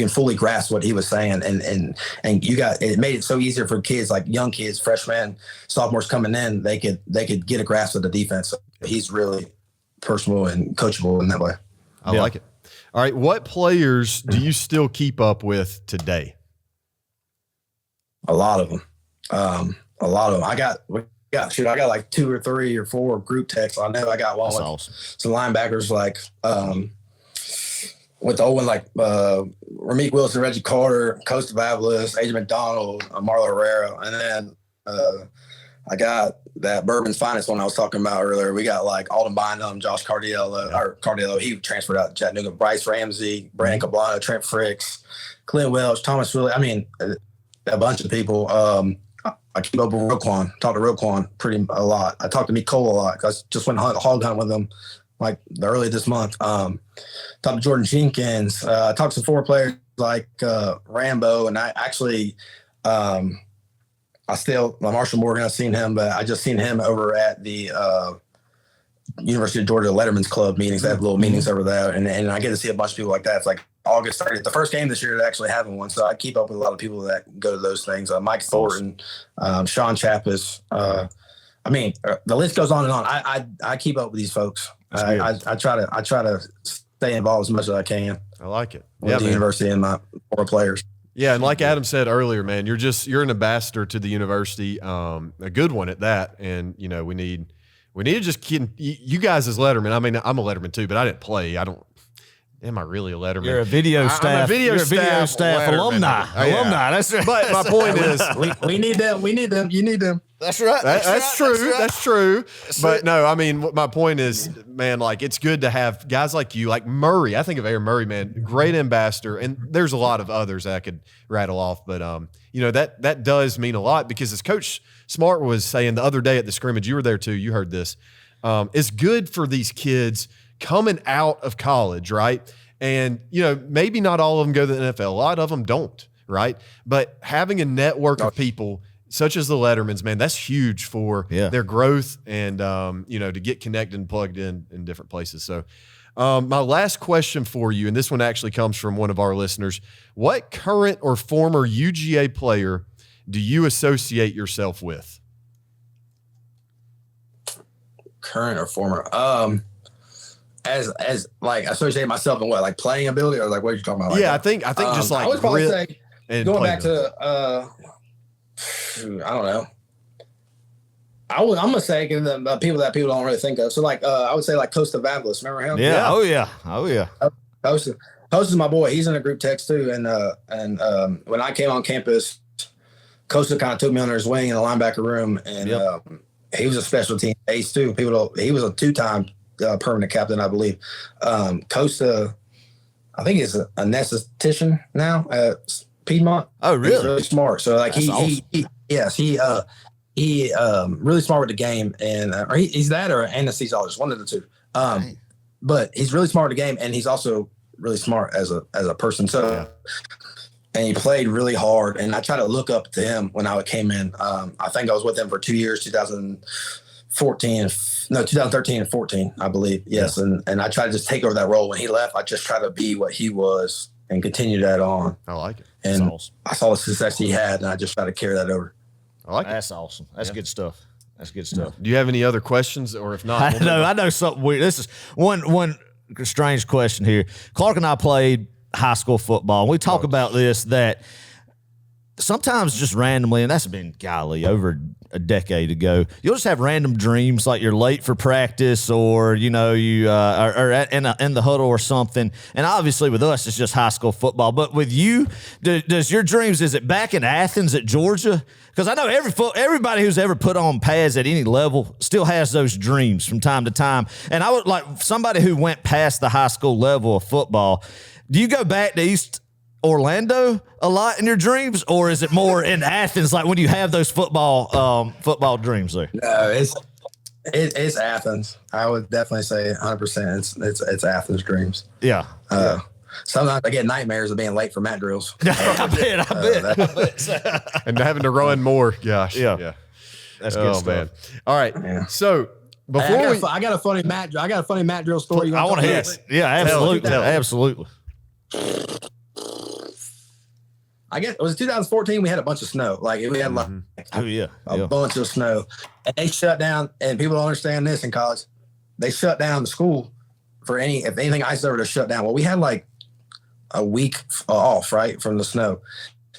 fully grasp what he was saying, and it made it so easier for kids, like young kids, freshmen, sophomores coming in, they could get a grasp of the defense. So he's really personal and coachable in that way. I like it. All right, what players do you still keep up with today? A lot of them. I got like 2 or 3 or 4 group texts. I know I got one with awesome. some linebackers like with the old one like Ramik Wilson, Reggie Carter, Costa Vavalis, Adrian McDonald, Marlo Herrera, and then I got that Bourbon's Finest one I was talking about earlier. We got like Alden Bynum, Josh Cardiello, he transferred out to Chattanooga, Bryce Ramsey, Brandon Cablano, Trent Fricks, Clint Welch, Thomas Willie. I mean, a bunch of people. I keep up with Roquan, talk to Roquan a lot. I talk to Cole a lot because I just went hog hunt with him like early this month. Talked to Jordan Jenkins. Talked to 4 players like Rambo, and I actually Marshall Morgan, I've seen him, but I just seen him over at the University of Georgia Letterman's Club meetings. They have little meetings over there, and I get to see a bunch of people like that. It's like August 30th, the first game this year to actually having one. So I keep up with a lot of people that go to those things. Mike Thornton, Sean Chappis. I mean, the list goes on and on. I keep up with these folks. I try to stay involved as much as I can. I like it. With the university and my former players. Yeah, and like Adam said earlier, man, you're an ambassador to the university, a good one at that. And you know, we need to just keep you guys as Letterman. I mean, I'm a Letterman too, but I didn't play. Am I really a Letterman? You're a video staff. I'm a video staff alumni. Yeah. That's right. But my point is, we need them. We need them. You need them. That's right. That's true. But no, I mean, my point is, man, like it's good to have guys like you, like Murray. I think of Aaron Murray, man, great ambassador, and there's a lot of others that I could rattle off. But you know that does mean a lot because as Coach Smart was saying the other day at the scrimmage, you were there too. You heard this. It's good for these kids coming out of college, right? And you know, maybe not all of them go to the NFL. A lot of them don't, right? But having a network of people such as the Lettermans, man, that's huge for their growth and, you know, to get connected and plugged in different places. So my last question for you, and this one actually comes from one of our listeners. What current or former UGA player do you associate yourself with? Current or former? As like associate myself in what, like playing ability, or like what are you talking about? Like I think just like I would probably grit say going back to I don't know. I'm gonna say the people that people don't really think of. So like I would say like Costa Vavalis. Remember him? Yeah. Oh yeah. Costa is my boy. He's in a group text too. And when I came on campus, Costa kind of took me under his wing in the linebacker room, and he was a special team ace too. He was a 2-time permanent captain, I believe. Costa, I think, is a anesthetician now at Piedmont. Oh, really? He's really smart. So like That's awesome. he really smart with the game, and or he's that or anesthesiologist, one of the two. But he's really smart with the game, and he's also really smart as a person. So, and he played really hard. And I try to look up to him when I came in. I think I was with him for 2 years, 2013 and 14, I believe. Yes, and I tried to just take over that role when he left. I just try to be what he was and continue that on. I like it. And awesome. I saw the success he had, and I just try to carry that over. I like it. That's awesome. That's good stuff. That's good stuff. Do you have any other questions, or if not, I know something weird. This is one strange question here. Clark and I played high school football. And we talk about this, that sometimes just randomly, and that's been, golly, over a decade ago, you'll just have random dreams like you're late for practice, or you are in the huddle or something. And obviously with us, it's just high school football. But with you, does your dreams, is it back in Athens at Georgia? Because I know everybody who's ever put on pads at any level still has those dreams from time to time. And I would like somebody who went past the high school level of football. Do you go back to East Orlando a lot in your dreams, or is it more in Athens, like when you have those football dreams there? No, it's Athens. I would definitely say 100%. It's Athens dreams. Yeah. Sometimes I get nightmares of being late for mat drills. I bet. and having to run more. Gosh. Yeah. That's good stuff. Man. All right. Yeah. So before I got a funny mat drill story. I want to hear it. Yeah, absolutely. Absolutely. I guess it was 2014. We had a bunch of snow. Like we had a bunch of snow, and they shut down. And people don't understand this in college. They shut down the school for if anything ice over to shut down. Well, we had like a week off, right, from the snow,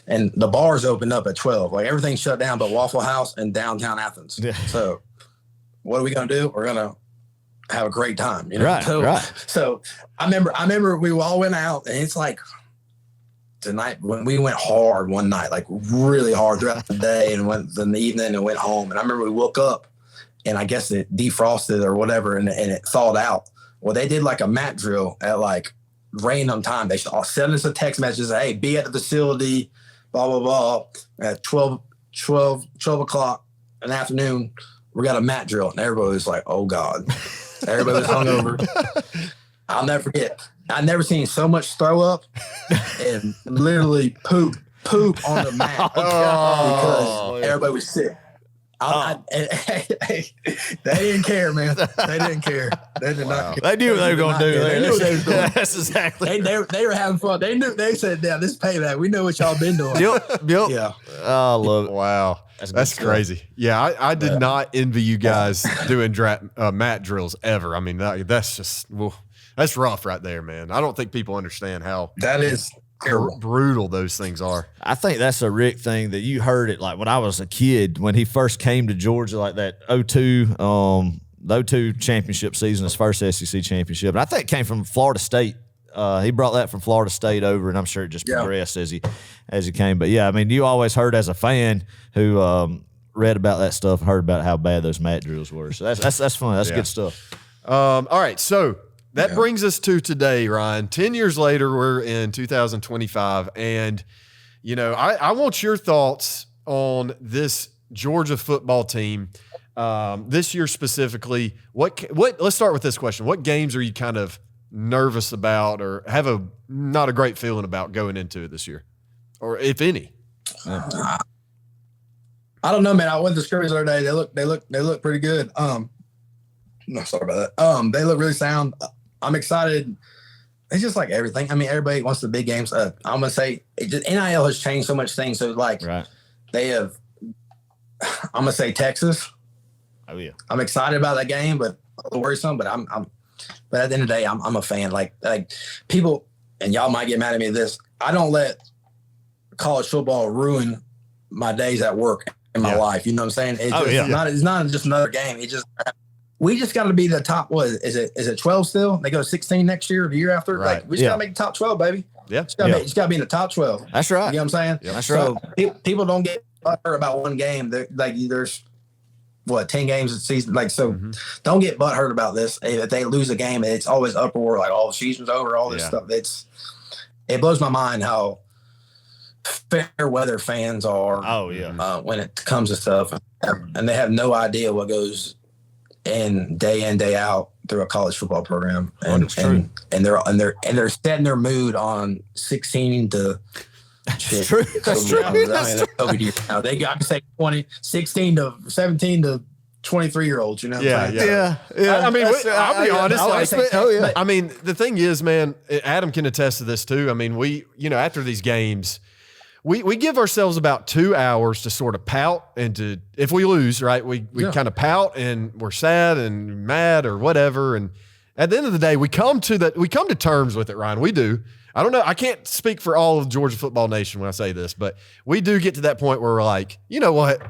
and the bars opened up at 12. Like everything shut down, but Waffle House and downtown Athens. Yeah. So, what are we gonna do? We're gonna have a great time, Right. So I remember we all went out, and it's like tonight when we went hard one night, like really hard throughout the day, and went in the evening and went home. And I remember we woke up, and I guess it defrosted or whatever, and it thawed out. Well, they did like a mat drill at like random time. They sent us a text message, hey, be at the facility, blah, blah, blah, at 12 o'clock in the afternoon. We got a mat drill. And everybody was like, oh, God. Everybody was hungover. I'll never forget. I've never seen so much throw up and literally poop on the mat because everybody was sick. They didn't care, man. They didn't care. They did not care. They knew what they were going to do. They knew what they were doing. That's exactly. They were having fun. They knew. They said, "Yeah, this is payback. We know what y'all been doing." Yep. Yeah. Oh, I love it. Wow. That's crazy. Yeah, I did not envy you guys doing mat drills ever. I mean, that's just, that's rough right there, man. I don't think people understand how that is brutal those things are. I think that's a Richt thing that you heard it like when I was a kid, when he first came to Georgia, like that 02 championship season, his first SEC championship. And I think it came from Florida State. He brought that from Florida State over, and I'm sure it just progressed as he came. But yeah, I mean, you always heard as a fan who read about that stuff, heard about how bad those mat drills were. So that's fun. That's good stuff. All right, so that brings us to today, Ryan. 10 years later, we're in 2025, and I want your thoughts on this Georgia football team this year specifically. Let's start with this question: what games are you kind of nervous about, or have not a great feeling about going into it this year, or if any? I don't know, man. I went to scrimmage the other day. They look pretty good. No, sorry about that. They look really sound. I'm excited. It's just like everything. I mean, everybody wants the big games. I'm gonna say NIL has changed so much things. So like, they have. I'm gonna say Texas. Oh yeah. I'm excited about that game, but a little worrisome. But But at the end of the day, I'm a fan. Like people, and y'all might get mad at me. I don't let college football ruin my days at work in my life. You know what I'm saying? It's not just another game. We just got to be the top. What is it? Is it 12 still? They go to 16 next year or the year after. Right. Like we just got to make the top 12, baby. Yeah. Just got to be in the top 12. That's right. You know what I'm saying? Yeah, that's right. People don't get butthurt about one game. There's 10 games a season. Don't get butthurt about this. If they lose a game, it's always uproar. Like, oh, the season's over. All this stuff. It blows my mind how fair weather fans are. Oh yeah. When it comes to stuff, and they have no idea what goes in, day out through a college football program, and they're setting their mood on 16 to. That's true. That's true. Now they got to say 16 to 17 to 23-year-olds. You know. Yeah. I mean, I'll be honest. I mean, the thing is, man, Adam can attest to this too. I mean, we, after these games, we give ourselves about 2 hours to sort of pout and to, if we lose, right, we kind of pout and we're sad and mad or whatever. And at the end of the day, we come to terms with it, Ryan. We do. I don't know. I can't speak for all of Georgia football nation when I say this, but we do get to that point where we're like, you know what?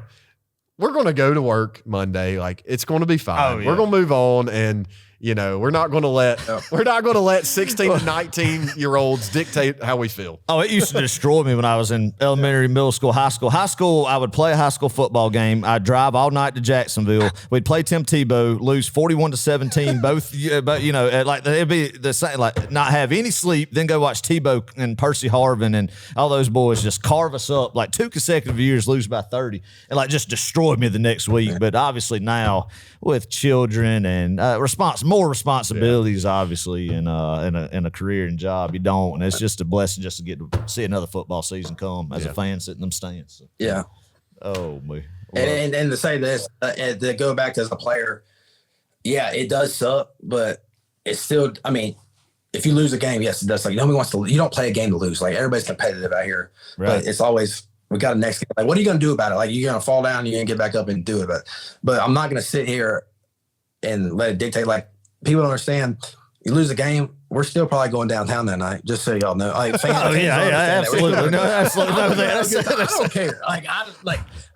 We're going to go to work Monday. Like, it's going to be fine. Oh, yeah. We're going to move on. And, we're not going to let 16 to 19-year-olds dictate how we feel. Oh, it used to destroy me when I was in elementary, middle school, high school. High school, I would play a high school football game. I'd drive all night to Jacksonville. We'd play Tim Tebow, lose 41-17. Both, but like it'd be the same. Like not have any sleep, then go watch Tebow and Percy Harvin and all those boys just carve us up. Like 2 consecutive years, lose by 30, and like just destroy me the next week. But obviously now with children and more responsibilities, obviously, in a career and job, you don't, and it's just a blessing just to get to see another football season come as a fan sitting in them stands. So. Yeah. Oh me. And to say this, and to go back to as a player, yeah, it does suck, but it's still. I mean, if you lose a game, yes, it does suck. Nobody wants to. You don't play a game to lose. Like everybody's competitive out here, right. But it's always. We got a next game. Like, what are you going to do about it? Like, you're going to fall down, you're going to get back up and do it. But I'm not going to sit here and let it dictate. Like, people don't understand. You lose a game, we're still probably going downtown that night. Just so y'all know. Like, fans, absolutely, no, absolutely, no. I don't care.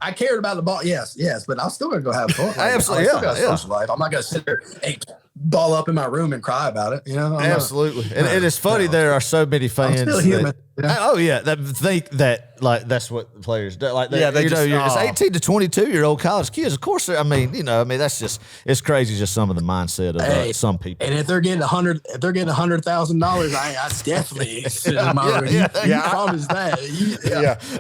I cared about the ball. Yes, but I'm still going to go have fun. Absolutely, I got a social life. I'm not going to sit there and ball up in my room and cry about it. Absolutely. And it's funny. There are so many fans. I'm still human. Oh yeah, that think that like that's what the players do. Like it's 18 to 22-year-old college kids. Of course, that's just it's crazy. Just some of the mindset of some people. And if they're getting $100,000, I definitely sit in my room. You promise that.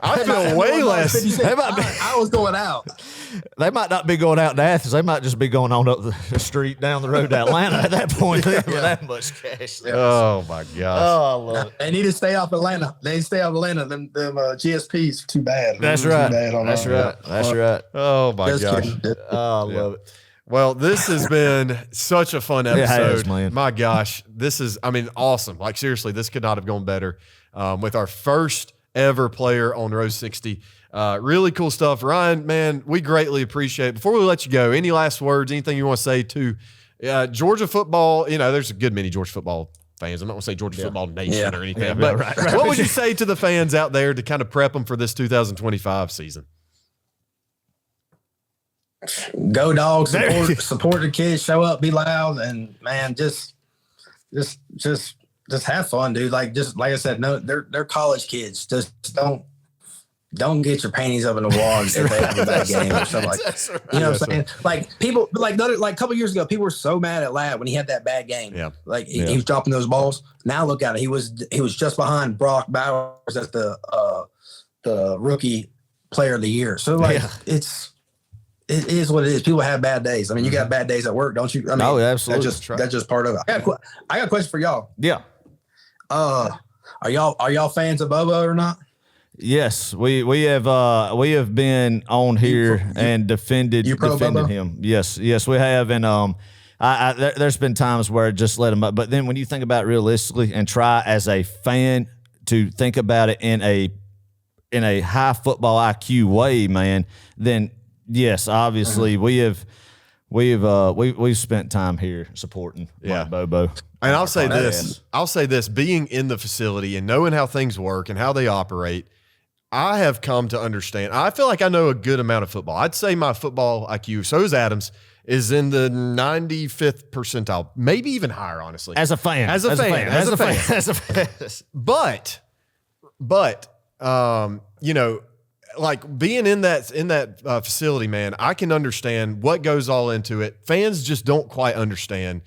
I feel way less. I was going out. They might not be going out to Athens. They might just be going on up the street down the road to Atlanta at that point. With that much cash. Oh my gosh. Oh, I love it. They need to stay off Atlanta. They stay out of Atlanta. Them GSPs too bad. That's right. That's right. Oh my gosh. Oh, I love it. Well, this has been such a fun episode. It has, man. My gosh, this is, awesome. Like seriously, this could not have gone better. With our first ever player on Row 60. Really cool stuff. Ryan, man, we greatly appreciate it. Before we let you go, any last words, anything you want to say to Georgia football? There's a good many Georgia football fans. I'm not going to say Georgia football nation or anything, but right. What would you say to the fans out there to kind of prep them for this 2025 season? Go Dawgs! Support the kids. Show up, be loud, and man, just have fun, dude. Like I said, no, they're college kids. Just don't get your panties up in the wall if they have a bad game or something like that. Right. You know what I'm saying? Like people, like a couple years ago, people were so mad at Ladd when he had that bad game. Yeah. Like he was dropping those balls. Now look at it. He was just behind Brock Bowers as the rookie player of the year. So it is what it is. People have bad days. You got bad days at work, don't you? Absolutely. That's just part of it. I got a question for y'all. Yeah. Are y'all fans of Bobo or not? Yes, we have been on here and defended him. Yes, we have, and there's been times where I just let him up, but then when you think about it realistically and try as a fan to think about it in a high football IQ way, man, then yes, obviously we've spent time here supporting Mike Bobo. And I'll say this, being in the facility and knowing how things work and how they operate, I have come to understand. I feel like I know a good amount of football. I'd say my football IQ, so is Adam's, is in the 95th percentile, maybe even higher, honestly. As a fan. But like being in that facility, man, I can understand what goes all into it. Fans just don't quite understand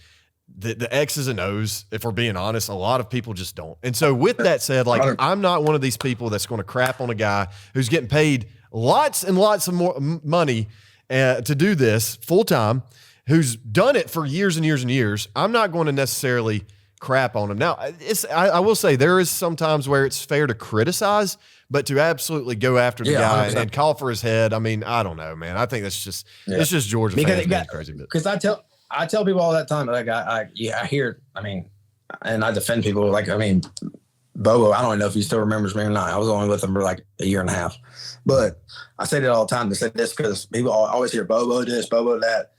the X's and O's, if we're being honest, a lot of people just don't. And so with that said, like, I'm not one of these people that's going to crap on a guy who's getting paid lots and lots of more money to do this full time, who's done it for years and years and years. I'm not going to necessarily crap on him. Now, I will say there is sometimes where it's fair to criticize, but to absolutely go after the guy and call for his head, I mean, I don't know, man. I think that's just it's just Georgia fans being crazy. Because I tell people all that time, like I hear, I mean, and I defend people. Like, I mean, Bobo, I don't even know if he still remembers me or not. I was only with him for like a year and a half, but I say that all the time. To say this because people always hear Bobo this, Bobo that.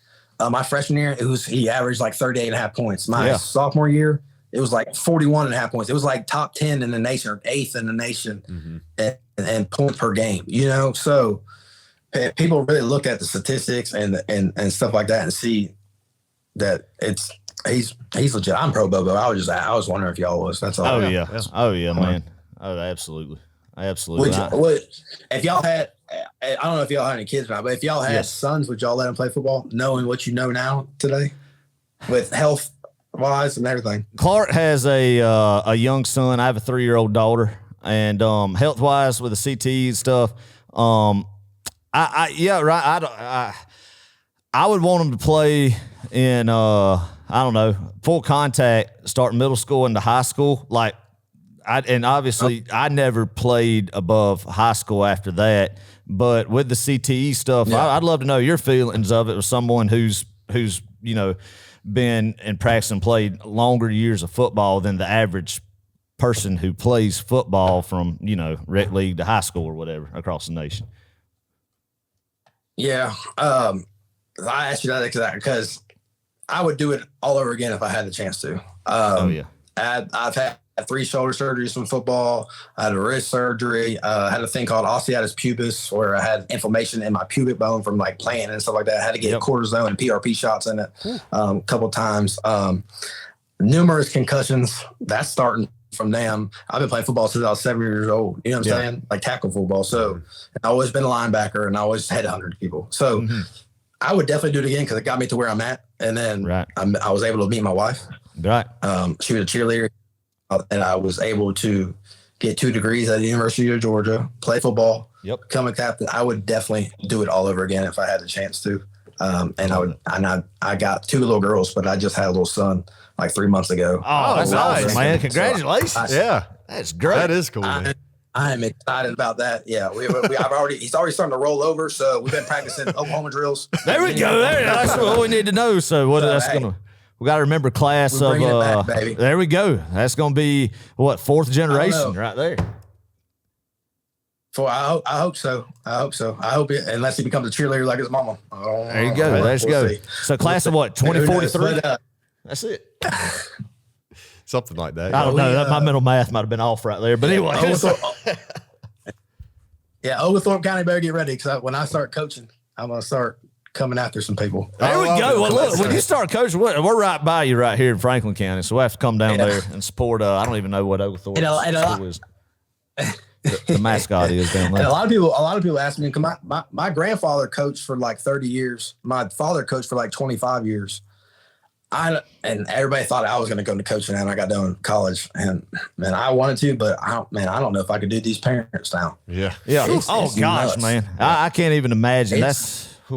My freshman year, he averaged like 38.5 points. My sophomore year, it was like 41.5 points. It was like top 10 in the nation or 8th in the nation and point per game, you know? So people really look at the statistics and stuff like that and see that he's legit. I'm pro Bobo. I was wondering if y'all was. That's all. Oh yeah, man. Oh, absolutely. If y'all had, I don't know if y'all had any kids now, but if y'all had sons, would y'all let them play football, knowing what you know now today, with health wise and everything? Clark has a young son. I have a 3-year-old daughter, and health wise with the CTE and stuff. I would want him to play in I don't know, full contact, starting middle school into high school, like. I never played above high school after that, but with the CTE stuff, I'd love to know your feelings of it with someone who's been in practice and played longer years of football than the average person who plays football from rec league to high school or whatever across the nation. Yeah, I asked you that because I would do it all over again if I had the chance to. I've had 3 shoulder surgeries from football. I had a wrist surgery. I had a thing called osteitis pubis where I had inflammation in my pubic bone from like playing and stuff like that. I had to get cortisone and PRP shots in it a couple times. Numerous concussions. That's starting from them. I've been playing football since I was 7 years old. You know what I'm saying? Like tackle football. So I always been a linebacker and I always had 100 people. So I would definitely do it again because it got me to where I'm at. And then I was able to meet my wife. Right. She was a cheerleader. And I was able to get 2 degrees at the University of Georgia, play football, become a captain. I would definitely do it all over again if I had the chance to. I got 2 little girls, but I just had a little son like 3 months ago. Oh, that's nice, man! Congratulations. That's great. That is cool. Man. I am excited about that. Yeah, he's already starting to roll over. So we've been practicing Oklahoma drills. There we go. That's what we need to know. So that's gonna. We got to remember class of back, baby. There we go. That's going to be what, 4th generation right there. I hope so. I hope it, unless he becomes a cheerleader like his mama. There you go. Let's go. So class of what, 2043? That's it. Something like that. I don't know. My mental math might have been off right there, but anyway. Oglethorpe County better get ready because when I start coaching, I'm going to start coming after some people. There we go. Well, look, when you start coaching, we're right by you right here in Franklin County, so we have to come down there and support. I don't even know what Oglethorpe is. The mascot is down there. And a lot of people ask me, my grandfather coached for like 30 years. My father coached for like 25 years. And everybody thought I was going to go to coaching and I got done in college. And man, I wanted to, but I don't know if I could do these parents now. Yeah. It's gosh, nuts. Man. I can't even imagine. That's a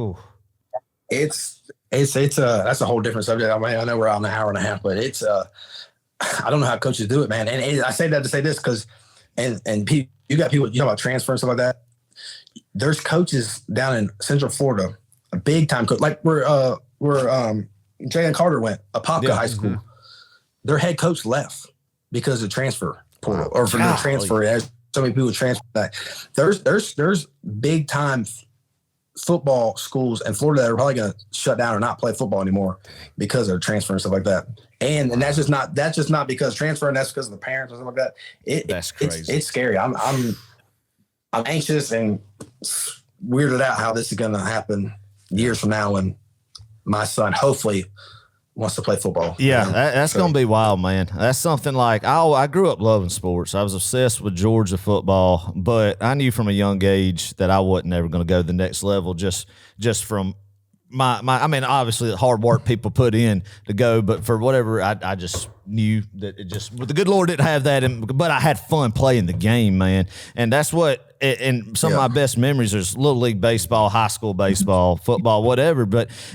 whole different subject. I mean, I know we're on an hour and a half, but I don't know how coaches do it, man. And I say that to say this because, and you got people, you know about transfer and stuff like that. There's coaches down in Central Florida, a big time coach, like where Jalen Carter went, Apopka High School. Their head coach left because of transfer portal or for the transfer. There's so many people transfer that. There's big time football schools in Florida that are probably going to shut down or not play football anymore because of transfer and stuff like that. And that's just not because transfer, and that's because of the parents and stuff like that. That's crazy. It's scary. I'm anxious and weirded out how this is going to happen years from now when my son hopefully wants to play football. Yeah, that's going to be wild, man. That's something like I grew up loving sports. I was obsessed with Georgia football, but I knew from a young age that I wasn't ever going to go to the next level just from I mean, obviously the hard work people put in to go, but for whatever, I just knew that the good Lord didn't have that. But I had fun playing the game, man. And that's what, and some of my best memories is little league baseball, high school baseball, football, whatever.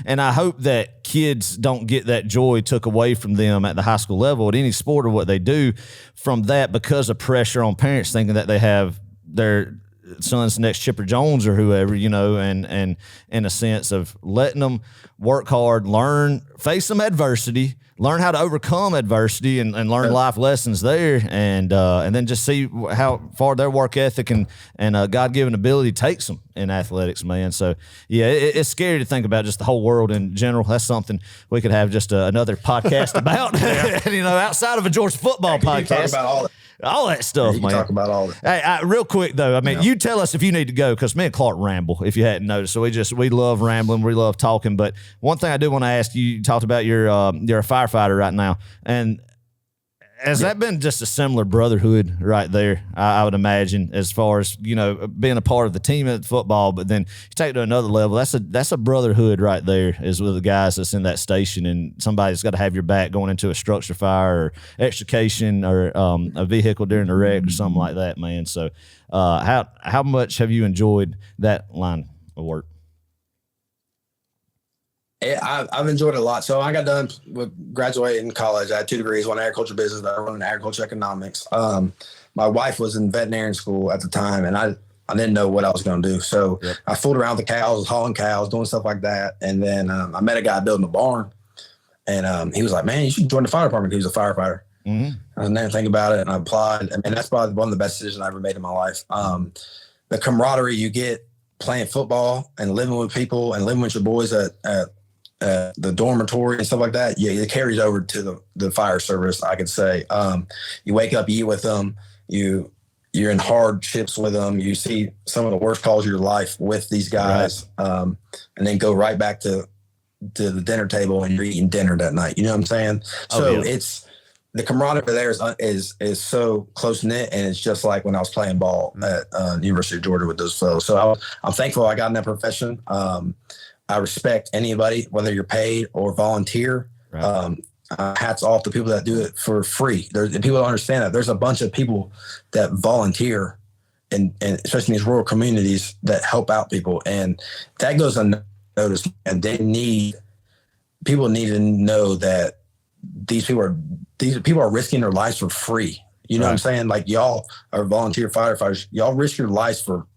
And I hope that kids don't get that joy took away from them at the high school level at any sport or what they do from that because of pressure on parents thinking that they have their son's next Chipper Jones or whoever, and in a sense of letting them work hard, learn, face some adversity, learn how to overcome adversity and learn life lessons there. And then just see how far their work ethic and God-given ability takes them in athletics, man. So yeah, it's scary to think about just the whole world in general. That's something we could have just another podcast about, outside of a Georgia football podcast. Talk about all that stuff, man. Man. Talk about all that. Hey, real quick though, I mean, you tell us if you need to go because me and Clark ramble. If you hadn't noticed, so we love rambling, we love talking. But one thing I do want to ask you talked about you're a firefighter right now, and has that been just a similar brotherhood right there? I would imagine, as far as being a part of the team at football, but then you take it to another level. That's a brotherhood right there, is with the guys that's in that station, and somebody's got to have your back going into a structure fire or extrication or a vehicle during a wreck or something like that, man. So, how much have you enjoyed that line of work? I've enjoyed it a lot. So I got done with graduating college. I had 2 degrees, one in agriculture business, the other one in agriculture economics. My wife was in veterinarian school at the time, and I didn't know what I was going to do. So I fooled around with the cows, hauling cows, doing stuff like that. And then I met a guy building a barn, and he was like, man, you should join the fire department. He was a firefighter. Mm-hmm. I didn't think about it, and I applied. I mean, that's probably one of the best decisions I ever made in my life. The camaraderie you get playing football and living with people and living with your boys at the dormitory and stuff like that, it carries over to the fire service, I could say. You wake up, you eat with them, you're in hardships with them, you see some of the worst calls of your life with these guys, and then go right back to the dinner table and you're eating dinner that night. You know what I'm saying? It's the camaraderie there is so close knit, and it's just like when I was playing ball at University of Georgia with those fellows. So I'm thankful I got in that profession. I respect anybody, whether you're paid or volunteer. Right. Hats off to people that do it for free. People don't understand that. There's a bunch of people that volunteer, and especially in these rural communities, that help out people. And that goes unnoticed. And people need to know that these people are risking their lives for free. You know what I'm saying? Like, y'all are volunteer firefighters. Y'all risk your lives for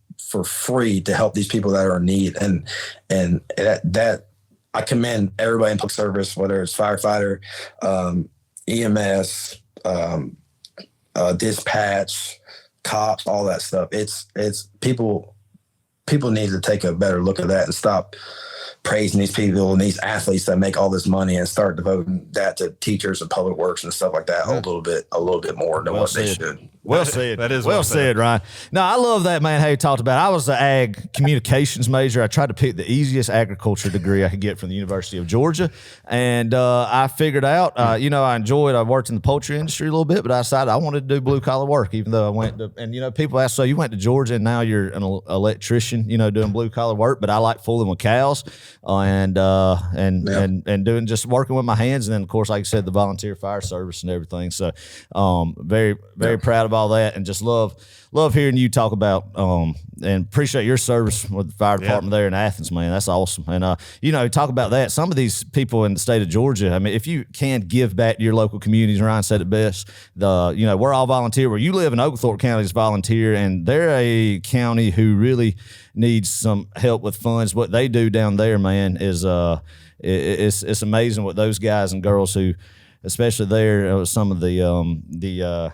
free to help these people that are in need. And that I commend everybody in public service, whether it's firefighter, EMS, dispatch, cops, all that stuff. It's people need to take a better look at that and stop praising these people and these athletes that make all this money and start devoting that to teachers and public works and stuff like that a little bit more than what they should. Well said. That is well said, Ryan. No, I love that, man, how you talked about it. I was an ag communications major. I tried to pick the easiest agriculture degree I could get from the University of Georgia. And I figured out, I worked in the poultry industry a little bit, but I decided I wanted to do blue-collar work, even though I went to, and, people ask, so you went to Georgia and now you're an electrician, doing blue-collar work, but I like fooling with cows and doing just working with my hands. And then, of course, like I said, the volunteer fire service and everything. So very, very proud of all that, and just love hearing you talk about and appreciate your service with the fire department there in Athens, man. That's awesome. And talk about that. Some of these people in the state of Georgia, I mean, if you can give back to your local communities, Ryan said it best. We're all volunteer. Where you live in Oglethorpe County is volunteer, and they're a county who really needs some help with funds. What they do down there, man, is it's amazing what those guys and girls who, especially there, some of the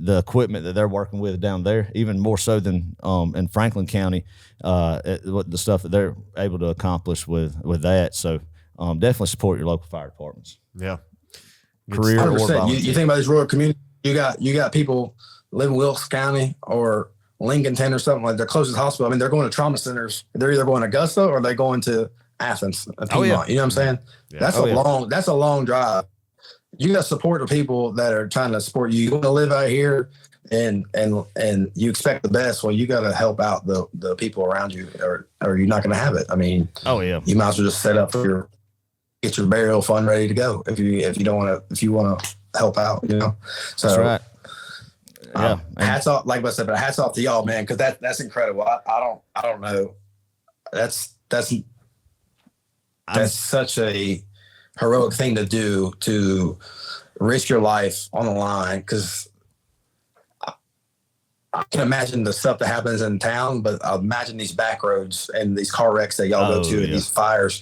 equipment that they're working with down there, even more so than in Franklin County, what the stuff that they're able to accomplish with that. So definitely support your local fire departments. Yeah. Career 100%. Or volunteer. You think about these rural communities, you got people living in Wilkes County or Lincolnton or something, like their closest hospital. I mean, they're going to trauma centers. They're either going to Augusta or they're going to Athens, Piedmont. You know what I'm saying? Yeah. That's a long drive. You got to support the people that are trying to support you. You want to live out here, and you expect the best. Well, you got to help out the people around you, or you're not going to have it. I mean, you might as well just set up for get your burial fund ready to go if you want to help out, So that's right. Yeah. Hats off, like I said, but hats off to y'all, man, because that's incredible. I don't know. That's such a heroic thing to do, to risk your life on the line, because I can imagine the stuff that happens in town, but I imagine these back roads and these car wrecks that y'all go to, and these fires,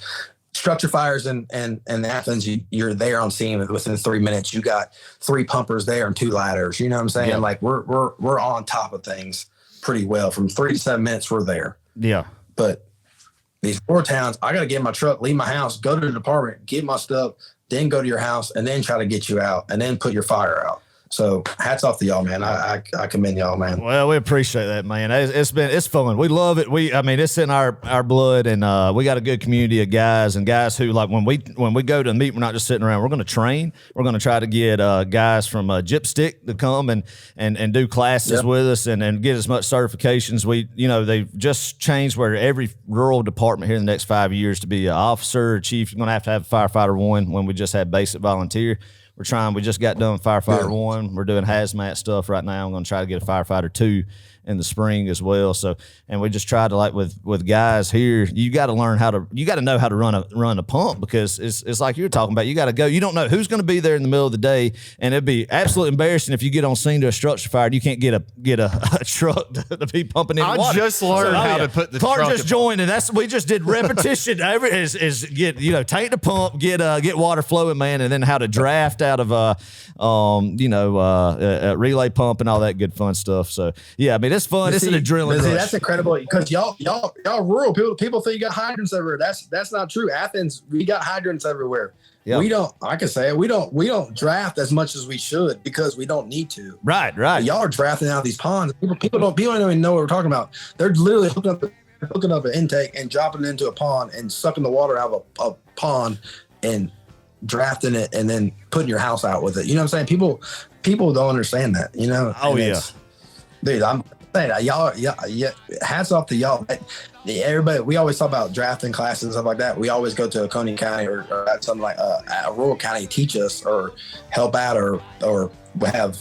structure fires in Athens. You're there on scene within 3 minutes. You got 3 pumpers there and 2 ladders. You know what I'm saying? Yeah. Like we're on top of things pretty well. From 3 to 7 minutes, we're there. Yeah. But these 4 towns, I got to get in my truck, leave my house, go to the department, get my stuff, then go to your house, and then try to get you out, and then put your fire out. So hats off to y'all, man. I commend y'all, man. Well, we appreciate that, man. It's fun. We love it. It's in our blood, and we got a good community of guys who, like, when we go to meet, we're not just sitting around. We're going to train. We're going to try to get guys from Gypstick to come and do classes with us and get as much certifications. They've just changed where every rural department here in the next 5 years to be an officer or chief, you're going to have firefighter 1 when we just had basic volunteer. We just got done firefighter 1. We're doing hazmat stuff right now. I'm going to try to get a firefighter 2 in the spring as well. So, and we just tried to, like, with guys here, you got to know how to run a pump, because it's like you're talking about, you got to go. You don't know who's going to be there in the middle of the day, and it'd be absolutely embarrassing if you get on scene to a structure fire and you can't get a truck to be pumping in water. I just learned how to put the Clark truck just joined, and we just did repetition. Is get tank the pump, get water flowing, man, and then how to draft out of relay pump and all that good fun stuff. So yeah, I mean, it's fun. It's an adrenaline rush. That's incredible, because y'all rural people think you got hydrants everywhere. That's not true. Athens, we got hydrants everywhere. Yeah. We don't draft as much as we should, because we don't need to. Right. Y'all are drafting out these ponds. People don't even know what we're talking about. They're literally hooking up an intake and dropping it into a pond and sucking the water out of a pond and drafting it and then putting your house out with it. You know what I'm saying? People don't understand that, Oh, yeah. Dude, I'm saying y'all, hats off to y'all. Everybody, we always talk about drafting classes and stuff like that. We always go to Coney County or something like a rural county, teach us or help out, or we have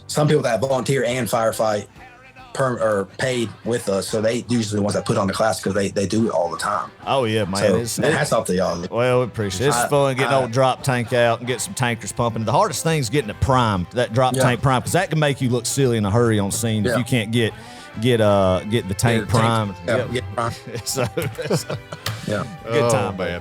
some people that volunteer and firefight or paid with us, so they usually the ones that put on the class, because they do it all the time. Oh yeah, man. So, hats off to y'all. Well, we appreciate it. It's fun getting old drop tank out and get some tankers pumping. The hardest thing is getting it primed, that drop tank primed, because that can make you look silly in a hurry on scene if you can't get the tank primed. Get primed. So good time, man.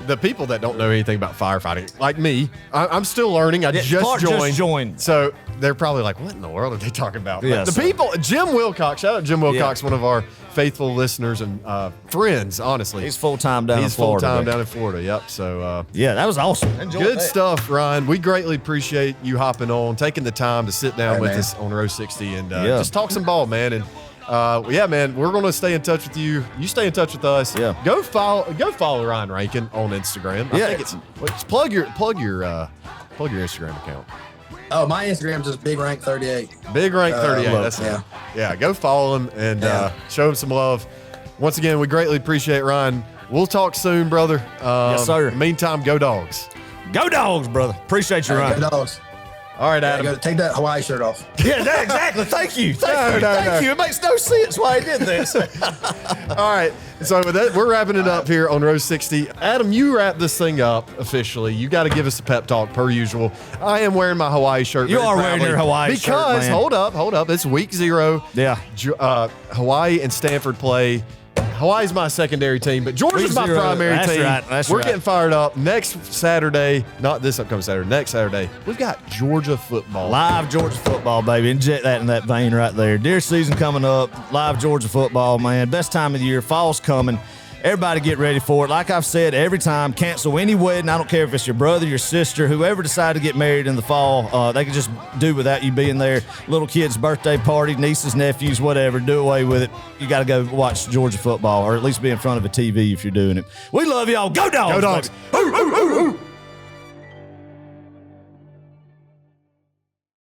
The people that don't know anything about firefighting, like me, I'm still learning. I just joined. So they're probably like, what in the world are they talking about? Yeah, people, Jim Wilcox, shout out Jim Wilcox, one of our faithful listeners and friends, honestly. He's full-time down in Florida. Down in Florida, yep. So that was awesome. Good stuff, Ryan. We greatly appreciate you hopping on, taking the time to sit down with us on Row 60 and just talk some ball, man. And man, we're going to stay in touch with you. You stay in touch with us. Yeah. Go follow Ryne Rankin on Instagram. I think plug your Instagram account. Oh, my Instagram's just Big Rank 38. Big Rank 38. That's it. Yeah. Go follow him and show him some love. Once again, we greatly appreciate Ryan. We'll talk soon, brother. Yes, sir. Meantime, go Dawgs. Go Dawgs, brother. Appreciate you, Ryan. Go Dawgs. All right, Adam. Take that Hawaii shirt off. Yeah, exactly. Thank you. Thank you. It makes no sense why I did this. All right. So with that, we're wrapping it up here on Row 60. Adam, you wrap this thing up officially. You got to give us a pep talk per usual. I am wearing my Hawaii shirt. You are wearing your Hawaii shirt, because hold up. It's week 0. Yeah. Hawaii and Sanford play. Hawaii's my secondary team, but Georgia's my primary team. We're getting fired up. Next Saturday, not this upcoming Saturday, next Saturday, we've got Georgia football. Live Georgia football, baby. Inject that in that vein right there. Deer season coming up. Live Georgia football, man. Best time of the year. Fall's coming. Everybody get ready for it. Like I've said every time, cancel any wedding. I don't care if it's your brother, your sister, whoever decided to get married in the fall. They can just do without you being there. Little kids' birthday party, nieces, nephews, whatever. Do away with it. You got to go watch Georgia football, or at least be in front of a TV if you're doing it. We love y'all. Go Dawgs. Go Dawgs.